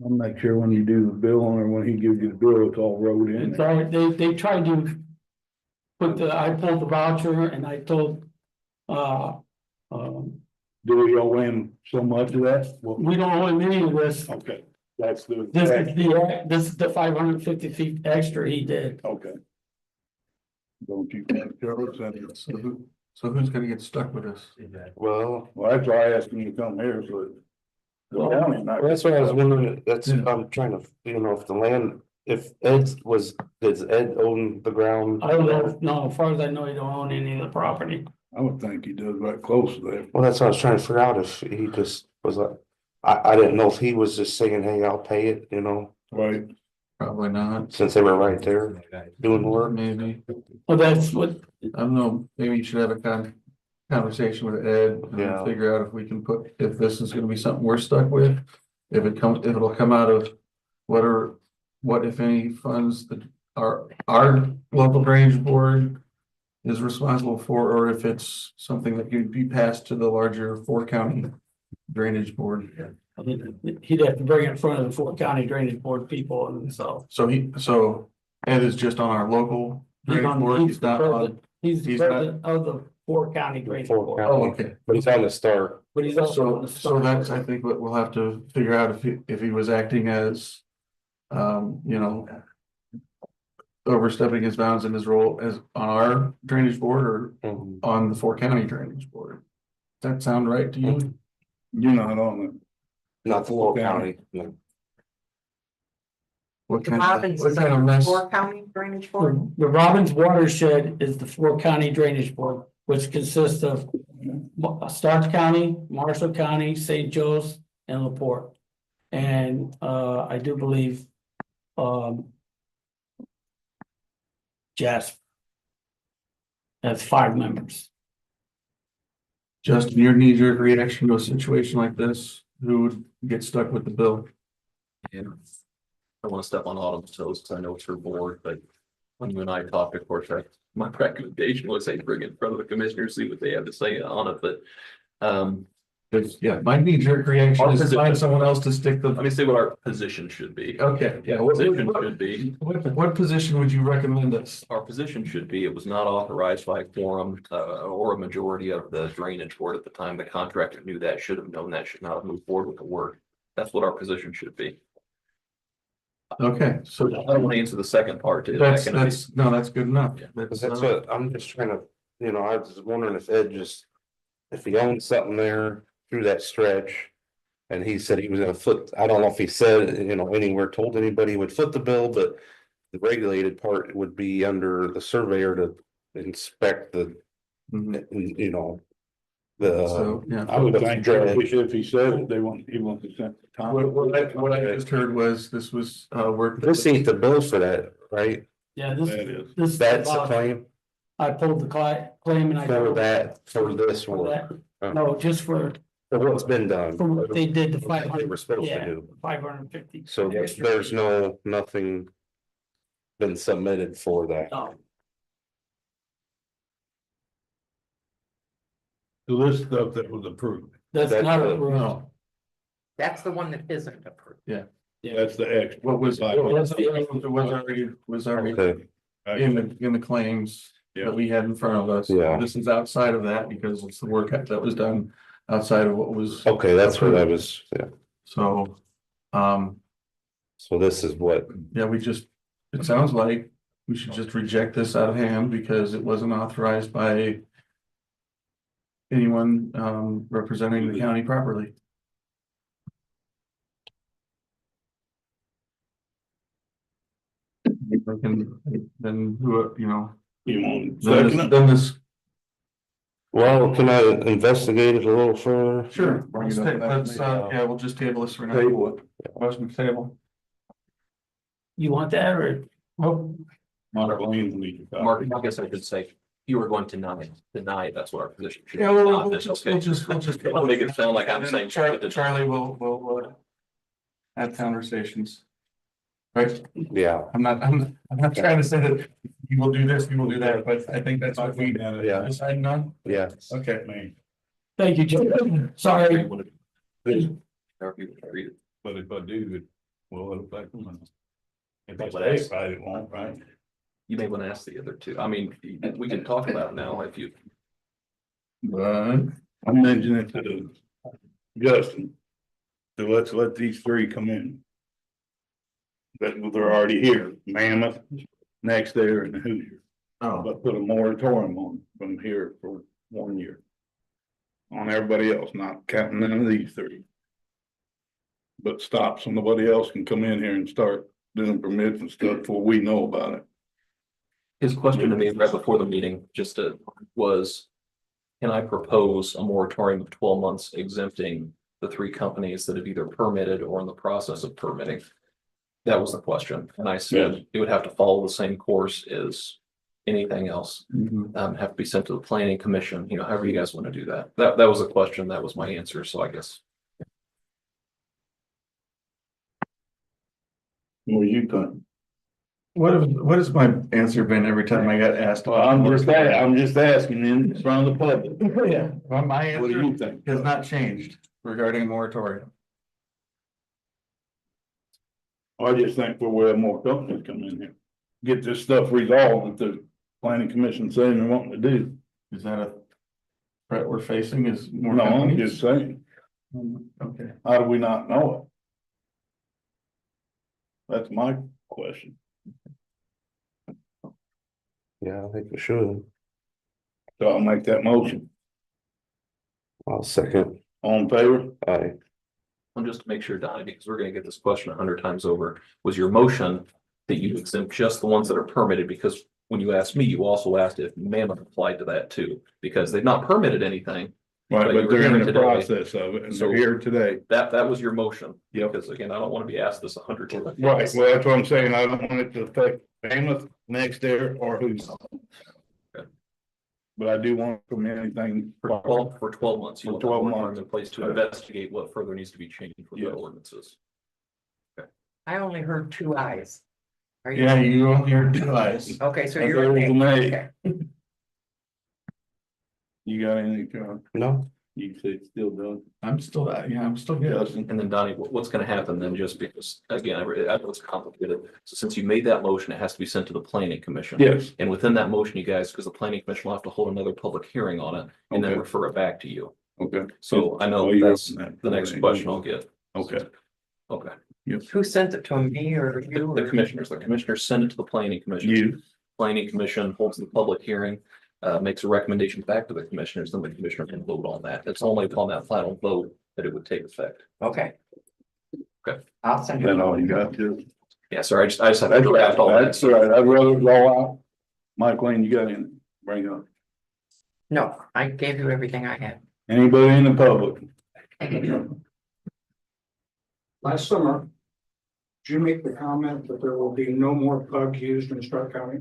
I'm not sure when you do the bill or when he gives you the bill, it's all wrote in. It's all right, they tried to I pulled the voucher and I told, Do we owe him so much of that? Well, we don't owe him any of this. okay, that's the. This is the 550 feet extra he did. Okay. Don't you think, Charles? So who's gonna get stuck with this? Well, That's why I asked him to come here, so. The county's not- that's what I was wondering, I'm trying to, if the land, if does Ed own the ground? I don't know, no, as far as I know, he don't own any of the property. I would think he does right close to there. Well, that's what I was trying to figure out, if he just was like, I didn't know if he was just saying, hey, I'll pay it, Right. Probably not. since they were right there doing the work. Maybe. Well, that's what, I don't know, maybe you should have a conversation with Ed. Yeah. And figure out if we can if this is gonna be something we're stuck with. If it'll come out of what if any funds that our local drainage board is responsible for, or if it's something that could be passed to the larger 4-county drainage board. he'd have to bring it in front of the Fort County Drainage Board people and so. So Ed is just on our local drainage board, he's not on. He's the he's not- president of the Fort County Drainage Fort Board. County. Oh, okay. But he's on the start. But he's also on the. So that's, I think, what we'll have to figure out if he was acting as, overstepping his bounds in his role as on our drainage board or on the 4-county drainage board. Does that sound right to you? You're not on it. Not the Fort County. No. What The kind Robbins of, is what kind of a mess? 4-county drainage board. The Robbins Watershed is the Fort County Drainage Board, which consists of Starke County, Marshall County, St. Joe's, and LaPorte. And I do believe Jasper has 5 members. Justin, your knee-jerk reaction to a situation like this, who would get stuck with the bill? Yeah. I don't want to step on Autumn's toes because I know it's her board, but when you and I talked, of course, my recommendation was, hey, bring it in front of the commissioners, see what they have to say on it, but My knee-jerk reaction is to find someone else to stick the. let me say what our position should be. Okay, yeah. Our position should be, What position would you recommend us? our position should be, it was not authorized by a quorum, or a majority of the drainage board at the time. The contractor knew that, should have known that, should not have moved forward with the work. That's what our position should be. Okay, so I don't want to answer the second part. that's good enough. Cause that's what, I'm just trying to, I was wondering if Ed if he owns something there through that stretch. And he said he was gonna I don't know if he said, anywhere told anybody he would foot the bill, but the regulated part would be under the surveyor to inspect the, So, yeah. I would think if he said it, he wants to send the time. What I just heard was this was work. This ain't the bill for that, right? Yeah, That is. this. That's the claim I pulled the claim and I. for this For work, that. No, just for what's been done. for what they did the What they 500. were supposed to Yeah, do. 550. So there's nothing been submitted for that. No. So this stuff that was approved, That's That's not the- approved. No, That's the one that isn't approved. that's the extra. what was, Like, was already Okay, in the claims that we had in front of us. Yeah. This is outside of that because it's the work that was done outside of what was. okay, that's what I was, yeah. So, So this is what, Yeah, it sounds like we should just reject this out of hand because it wasn't authorized by anyone representing the county properly. Then who, you know, You want then this. well, can I investigate it a little further? Sure. Bring it Let's up take- next let's, meeting. yeah, we'll just table this for now. Table it. Motion to table. You want that or? Oh, Mark Lane's leaving. Mark, I guess I should say, you were going to deny, that's what our position should be. yeah, we'll Not just, okay. we'll just. I'll make it sound like I'm saying. Charlie will have conversations. Right? Yeah, I'm not trying to say that you will do this, you will do that, but I think that's what we yeah, decided on. yeah. Okay. Man, Thank you, Jim. Sorry. But but if I do, it will affect them. If But I that's- say right, it won't, right? you may want to ask the other two. I mean, we can talk about it now if you. But I mentioned it to Justin. So let's let these three come in. But they're already here, Mammoth, next there and Hoosier. oh, But put a moratorium on from here for 1 year. On everybody else, not counting none of these three. But stop so nobody else can come in here and start doing permits and stuff before we know about it. His question to me right before the meeting was, can I propose a moratorium of 12 months exempting the three companies that have either permitted or in the process of permitting? That was the question. And I said it would have to follow the same course as anything else. Have to be sent to the planning commission, however you guys want to do that. That was a question. That was my answer. So I guess. What do you think? what has my answer been every time I got asked? Well, I'm just asking in front of the public. Yeah, well, my What do answer you think? has not changed regarding a moratorium. I just think we'll have more companies come in here. Get this stuff resolved that the planning commission saying they're wanting to do. Is that a threat we're facing is more No, I'm companies? just saying, Okay. how do we not know it? That's my question. Yeah, I think we should. So I'll make that motion. I'll second. All in favor? Aye. And just to make sure, Donnie, because we're gonna get this question 100 times over, was your motion that you exempt just the ones that are permitted? Because when you asked me, you also asked if Mammoth applied to that too, because they've not permitted anything. Right, But you but were they're in here the today. process of it and So- they're here today. That was your motion. Yep. Because again, I don't want to be asked this 100 times. Right, well, that's what I'm saying. I don't want it to affect Mammoth next there or who's. But I do want from anything. For 12 months. You For want 12 moratorium months. in place to investigate what further needs to be changed with the Yes. ordinances. I only heard two eyes. Are you? Yeah, you only heard two eyes. Okay, so That's you're. what it was made. Okay. You got anything, Carl? No, You say it's still done? I'm still good. Justin? And then Donnie, what's gonna happen then, just because, again, I know it's complicated. So since you made that motion, it has to be sent to the planning commission. Yes. And within that motion, you guys, because the planning commission will have to hold another public hearing on it and then Okay. refer it back to you. Okay. So I Oh, know you're that's up in that. the next question I'll get. Okay. Okay. Who sent it to me or you? The commissioners send it to the planning commission. You, Planning commission holds the public hearing, makes a recommendation back to the commissioners, then the commissioner can vote on that. It's only upon that final vote that it would take effect. Okay. Okay. I'll send is that it. all you got to? Yeah, sorry, I just have to draft all that. That's all right. I'd rather it all out. Mike Lane, you got anything? Bring it up. No, I gave you everything I had. Anybody in the public? Last summer, did you make the comment that there will be no more pug used in Starke County?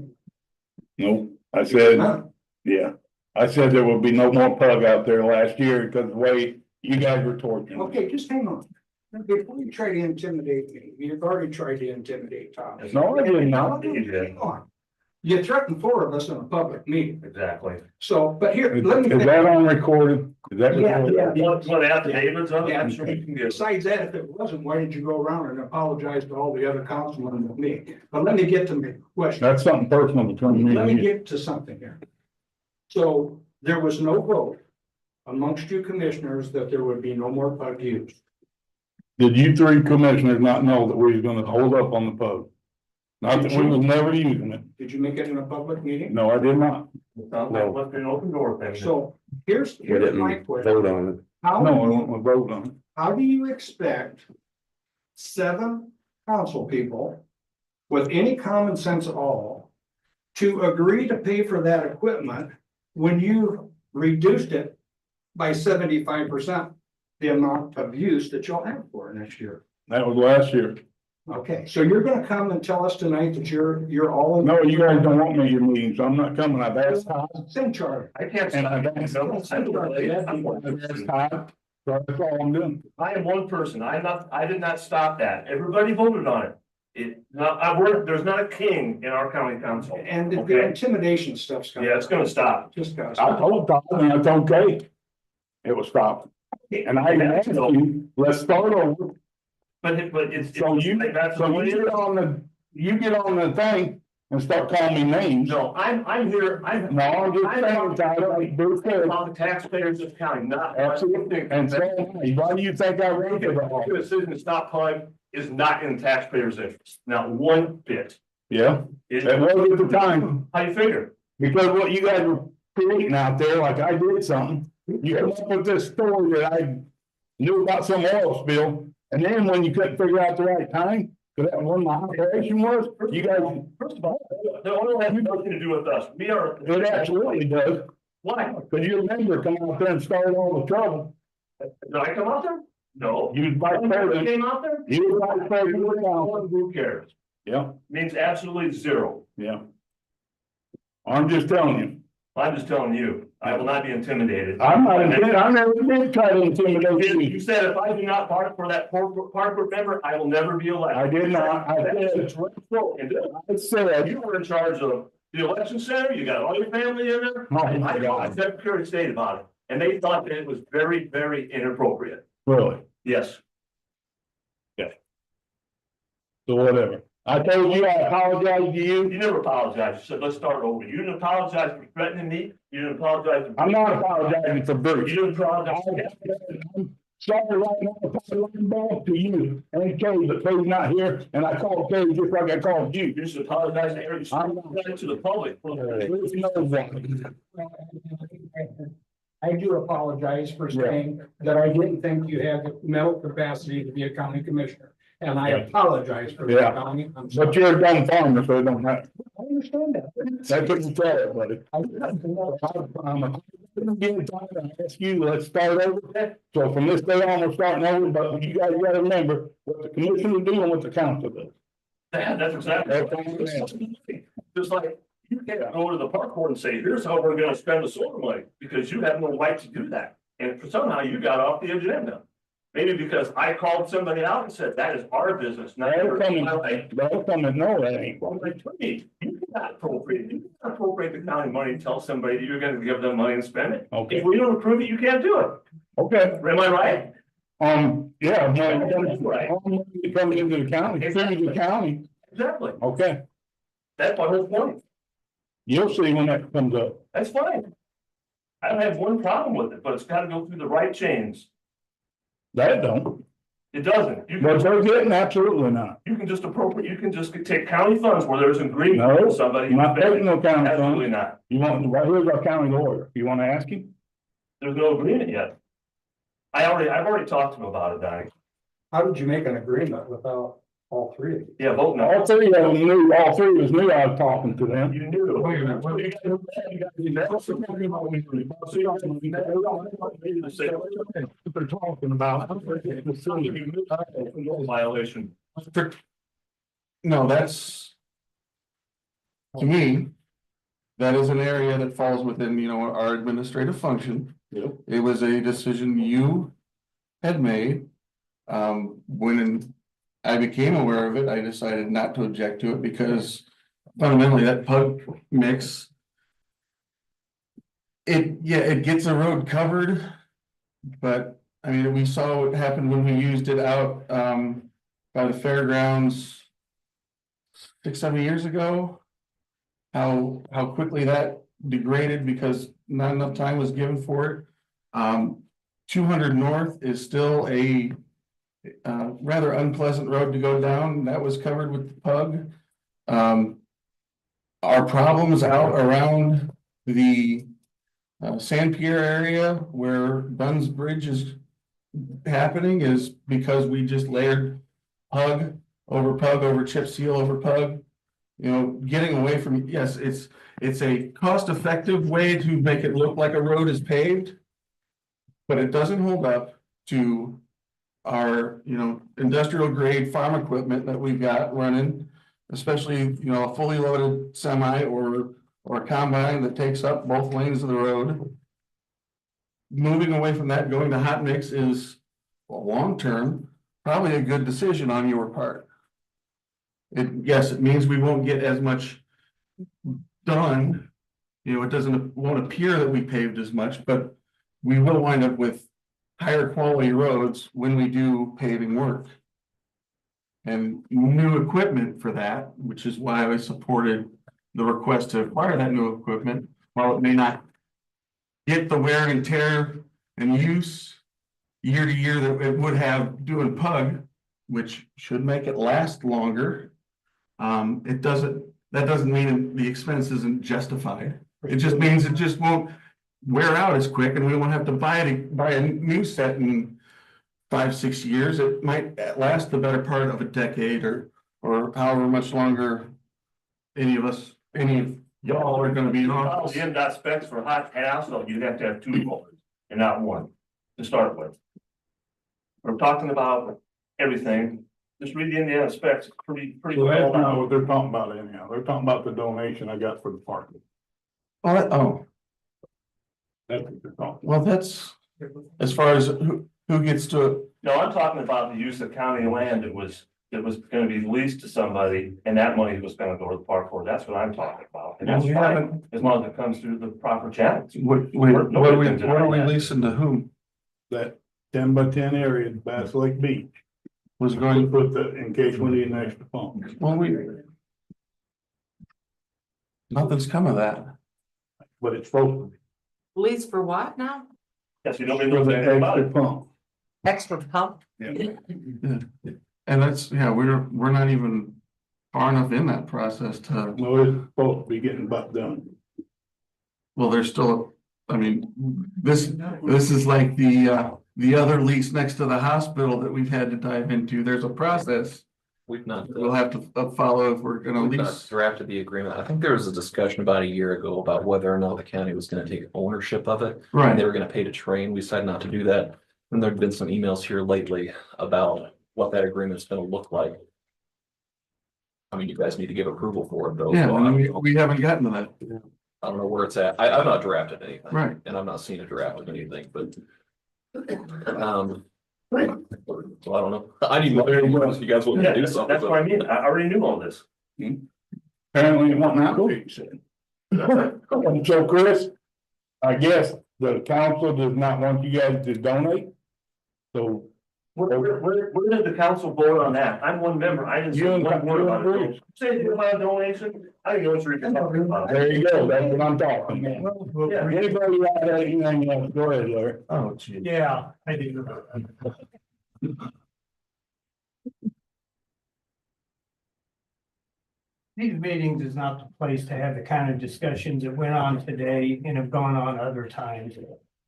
Nope. I said, yeah. I said there will be no more pug out there last year because the way you guys were torturing. Okay, just hang on. Before you try to intimidate me, you've already tried to intimidate Tom. No, I did not. Hang on. You threatened four of us in a public meeting. Exactly. So, but here, Is let me. that on recorded? Is that Yeah, recorded? yeah. You want affidavits on it? Yeah. I'm sure we can get it. Besides that, if it wasn't, why did you go around and apologize to all the other councilmen with me? But let me get to my question. That's something personal between me Let me and you. get to something here. So there was no vote amongst you commissioners that there would be no more pug used. Did you three commissioners not know that we was gonna hold up on the pub? Not that we was never using it. Did you make it in a public meeting? No, I did not. Sounds like what's been an open door thing. So here's We my didn't question. vote on it. How, No, I won't vote on it. how do you expect 7 council people with any common sense at all to agree to pay for that equipment when you reduced it by 75%, the amount of use that you'll have for it next year? That was last year. Okay, so you're gonna come and tell us tonight that you're all in. No, you guys don't want me at your meeting, so I'm not coming. I've asked Todd. Same charter. I can't. And I've asked Todd. So that's all I'm doing. I am one person. I did not stop that. Everybody voted on it. There's not a king in our county council. And the Okay. intimidation stuff's coming. Yeah, it's gonna stop. Just gotta I stop. told Todd and it's okay. It was stopped. And I asked you, let's start over. But it's. So you, That's so the way you it get is. on the thing and start calling me names. No, I'm here, No, I'm just saying, Todd, like Bruce said, about the taxpayers of the county, not. absolutely. And so, why do you think I wrote it all? The decision to stop pulling is not in the taxpayers' interest, not one bit. Yeah, it was at the time, How you figure? because what you guys were creating out there, like I did something, you come up with this story that I knew about some oil spill, and then when you couldn't figure out the right time, because that was when my operation was, you guys, First of all, the oil has nothing to do with us. We are. it absolutely does. Why? Because you remember coming out there and starting all the trouble. Did I come out there? No. You was vice Who president. came out there? You was vice president of the council. Who cares? Yeah, Means absolutely zero. yeah. I'm just telling you. I'm just telling you, I will not be intimidated. I'm not intimidated. I never did try to intimidate You you. said if I do not park for that park group member, I will never be elected. I did not. I said, You were in charge of the election center, you got all your family in there. Oh, my I called God. the Secretary of State about it, and they thought that it was very, very inappropriate. really? Yes. So whatever. I told you, I apologize to you. You never apologized. You said, let's start over. You didn't apologize for threatening me. You didn't apologize. I'm not apologizing for Bruce. You didn't apologize. I'm sorry right now, I'm talking back to you and Kay, but Kay's not here, and I called Kay just like I called you. You just apologize to every, to the public. Bruce knows that. I do apologize for saying that I didn't think you had the mental capacity to be a county commissioner. And I apologize for Yeah. that, County. I'm sorry. But you're a dumb farmer, so it don't matter. I understand that. That's what you tell everybody. I'm again, Todd, I ask you, let's start over. So from this day on, we're starting over, but you guys gotta remember what the commission is doing, what the council does. That's exactly. Just like, you can't go to the park board and say, here's how we're gonna spend the solar money, because you have no right to do that. And somehow you got off the agenda. Maybe because I called somebody out and said, that is our business, not They'll yours. come and know that ain't. Well, like, you cannot appropriate the county money and tell somebody that you're gonna give them money and spend it. Okay. If we don't approve it, you can't do it. Okay, Am I right? yeah, That's right. all money coming into the county, through the county, Exactly. okay, That's my whole point. you'll see when that comes up. That's fine. I don't have one problem with it, but it's gotta go through the right chains. That don't, It doesn't. You but can, they're getting absolutely not. you can just appropriate, you can just take county funds where there's an agreement No, with somebody. you're not taking no county Absolutely funds. not. You want, right here's our county lawyer, you wanna ask him? There's no agreement yet. I've already talked to him about it, Donnie. How did you make an agreement without all three of you? Yeah, vote no. All three of them knew, all three of us knew I was talking to them. You knew. Wait a minute, wait a minute. What they're talking about. Violation. No, that's. To me. That is an area that falls within, our administrative function. Yep. It was a decision you had made. When I became aware of it, I decided not to object to it because fundamentally that pug mix. It gets a road covered. But I mean, we saw what happened when we used it out by the fairgrounds 6-7 years ago. How quickly that degraded because not enough time was given for it. 200 North is still a rather unpleasant road to go down. That was covered with the pug. Our problems out around the San Pierre area where Dunn's Bridge is happening is because we just layered pug over chip seal over pug. You know, getting away from, yes, it's a cost-effective way to make it look like a road is paved. But it doesn't hold up to our, you know, industrial grade farm equipment that we've got running. Especially, you know, a fully loaded semi or a combine that takes up both lanes of the road. Moving away from that, going to hot mix is, well, long-term, probably a good decision on your part. Yes, it means we won't get as much done. You know, won't appear that we paved as much, but we will wind up with higher quality roads when we do paving work. And new equipment for that, which is why I supported the request to acquire that new equipment. While it may not get the wear and tear and use year to year that it would have doing pug, which should make it last longer. That doesn't mean the expense isn't justified. It just means it just won't wear out as quick and we won't have to buy a new set in 5-6 years. It might last the better part of a decade or however much longer any of y'all are gonna be in office. The MDOT specs for hot and asphalt, you'd have to have 2 rollers and not 1 to start with. We're talking about everything. Just read the Indiana specs, pretty. Well, that's not what they're talking about anyhow. They're talking about the donation I got for the parking. That's what they're talking. well, that's as far as who gets to. No, I'm talking about the use of county land that was gonna be leased to somebody, and that money was gonna go to the park board. That's what I'm talking about. And that's We fine, haven't- as long as it comes through the proper channels. What are we leasing to whom? That 10x10 area at Bass Lake Beach Was going to put in case we need an extra pump. Well, nothing's come of that. But it's supposed to be. Lease for what now? Yes, you don't even For know the anything about extra it. pump. Extra pump? And that's, yeah, we're not even far enough in that process to, No, it's supposed to be getting about done. well, there's still, I mean, this is like the other lease next to the hospital that we've had to dive into. There's a process. We've not. We'll have to follow if we're gonna We've not lease. drafted the agreement. I think there was a discussion about a year ago about whether or not the county was gonna take ownership of it. Right. And they were gonna pay to train. We decided not to do that. And there've been some emails here lately about what that agreement's gonna look like. I mean, you guys need to give approval for it though. Yeah, so I and don't we, know. we haven't gotten to that. I don't know where it's at. I've not drafted anything. Right. And I've not seen a draft of anything, but. So I don't know. I need more, if you guys want Yeah, to do that's something. what I mean. I already knew all this. Apparently it wasn't that way, you said. So Chris, I guess the council does not want you guys to donate. So Where did the council vote on that? I'm one member. I didn't say You and- one word you about and it. Say anything about a donation? I didn't know what you were talking about. there you go, that's what I'm talking about. Yeah. Anybody got anything else? Go ahead, Larry. Oh, gee. Yeah, I do. These meetings is not the place to have the kind of discussions that went on today and have gone on other times.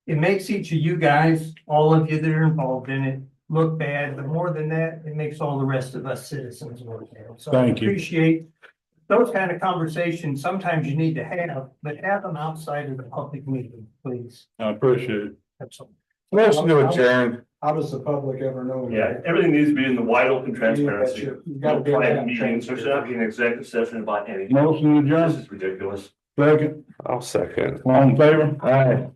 It makes each of you guys, all of you that are involved in it, look bad, but more than that, it makes all the rest of us citizens look bad. So I Thank you. appreciate those kind of conversations. Sometimes you need to have, but have them outside of the public meeting, please. I appreciate it. That's all. Motion to adjourn. How does the public ever know? Yeah, everything needs to be in the wide open transparency. You No gotta be private that meetings. There should not be an executive session about anything. Motion This adjourned. is ridiculous. Second, I'll second. all in favor? Aye.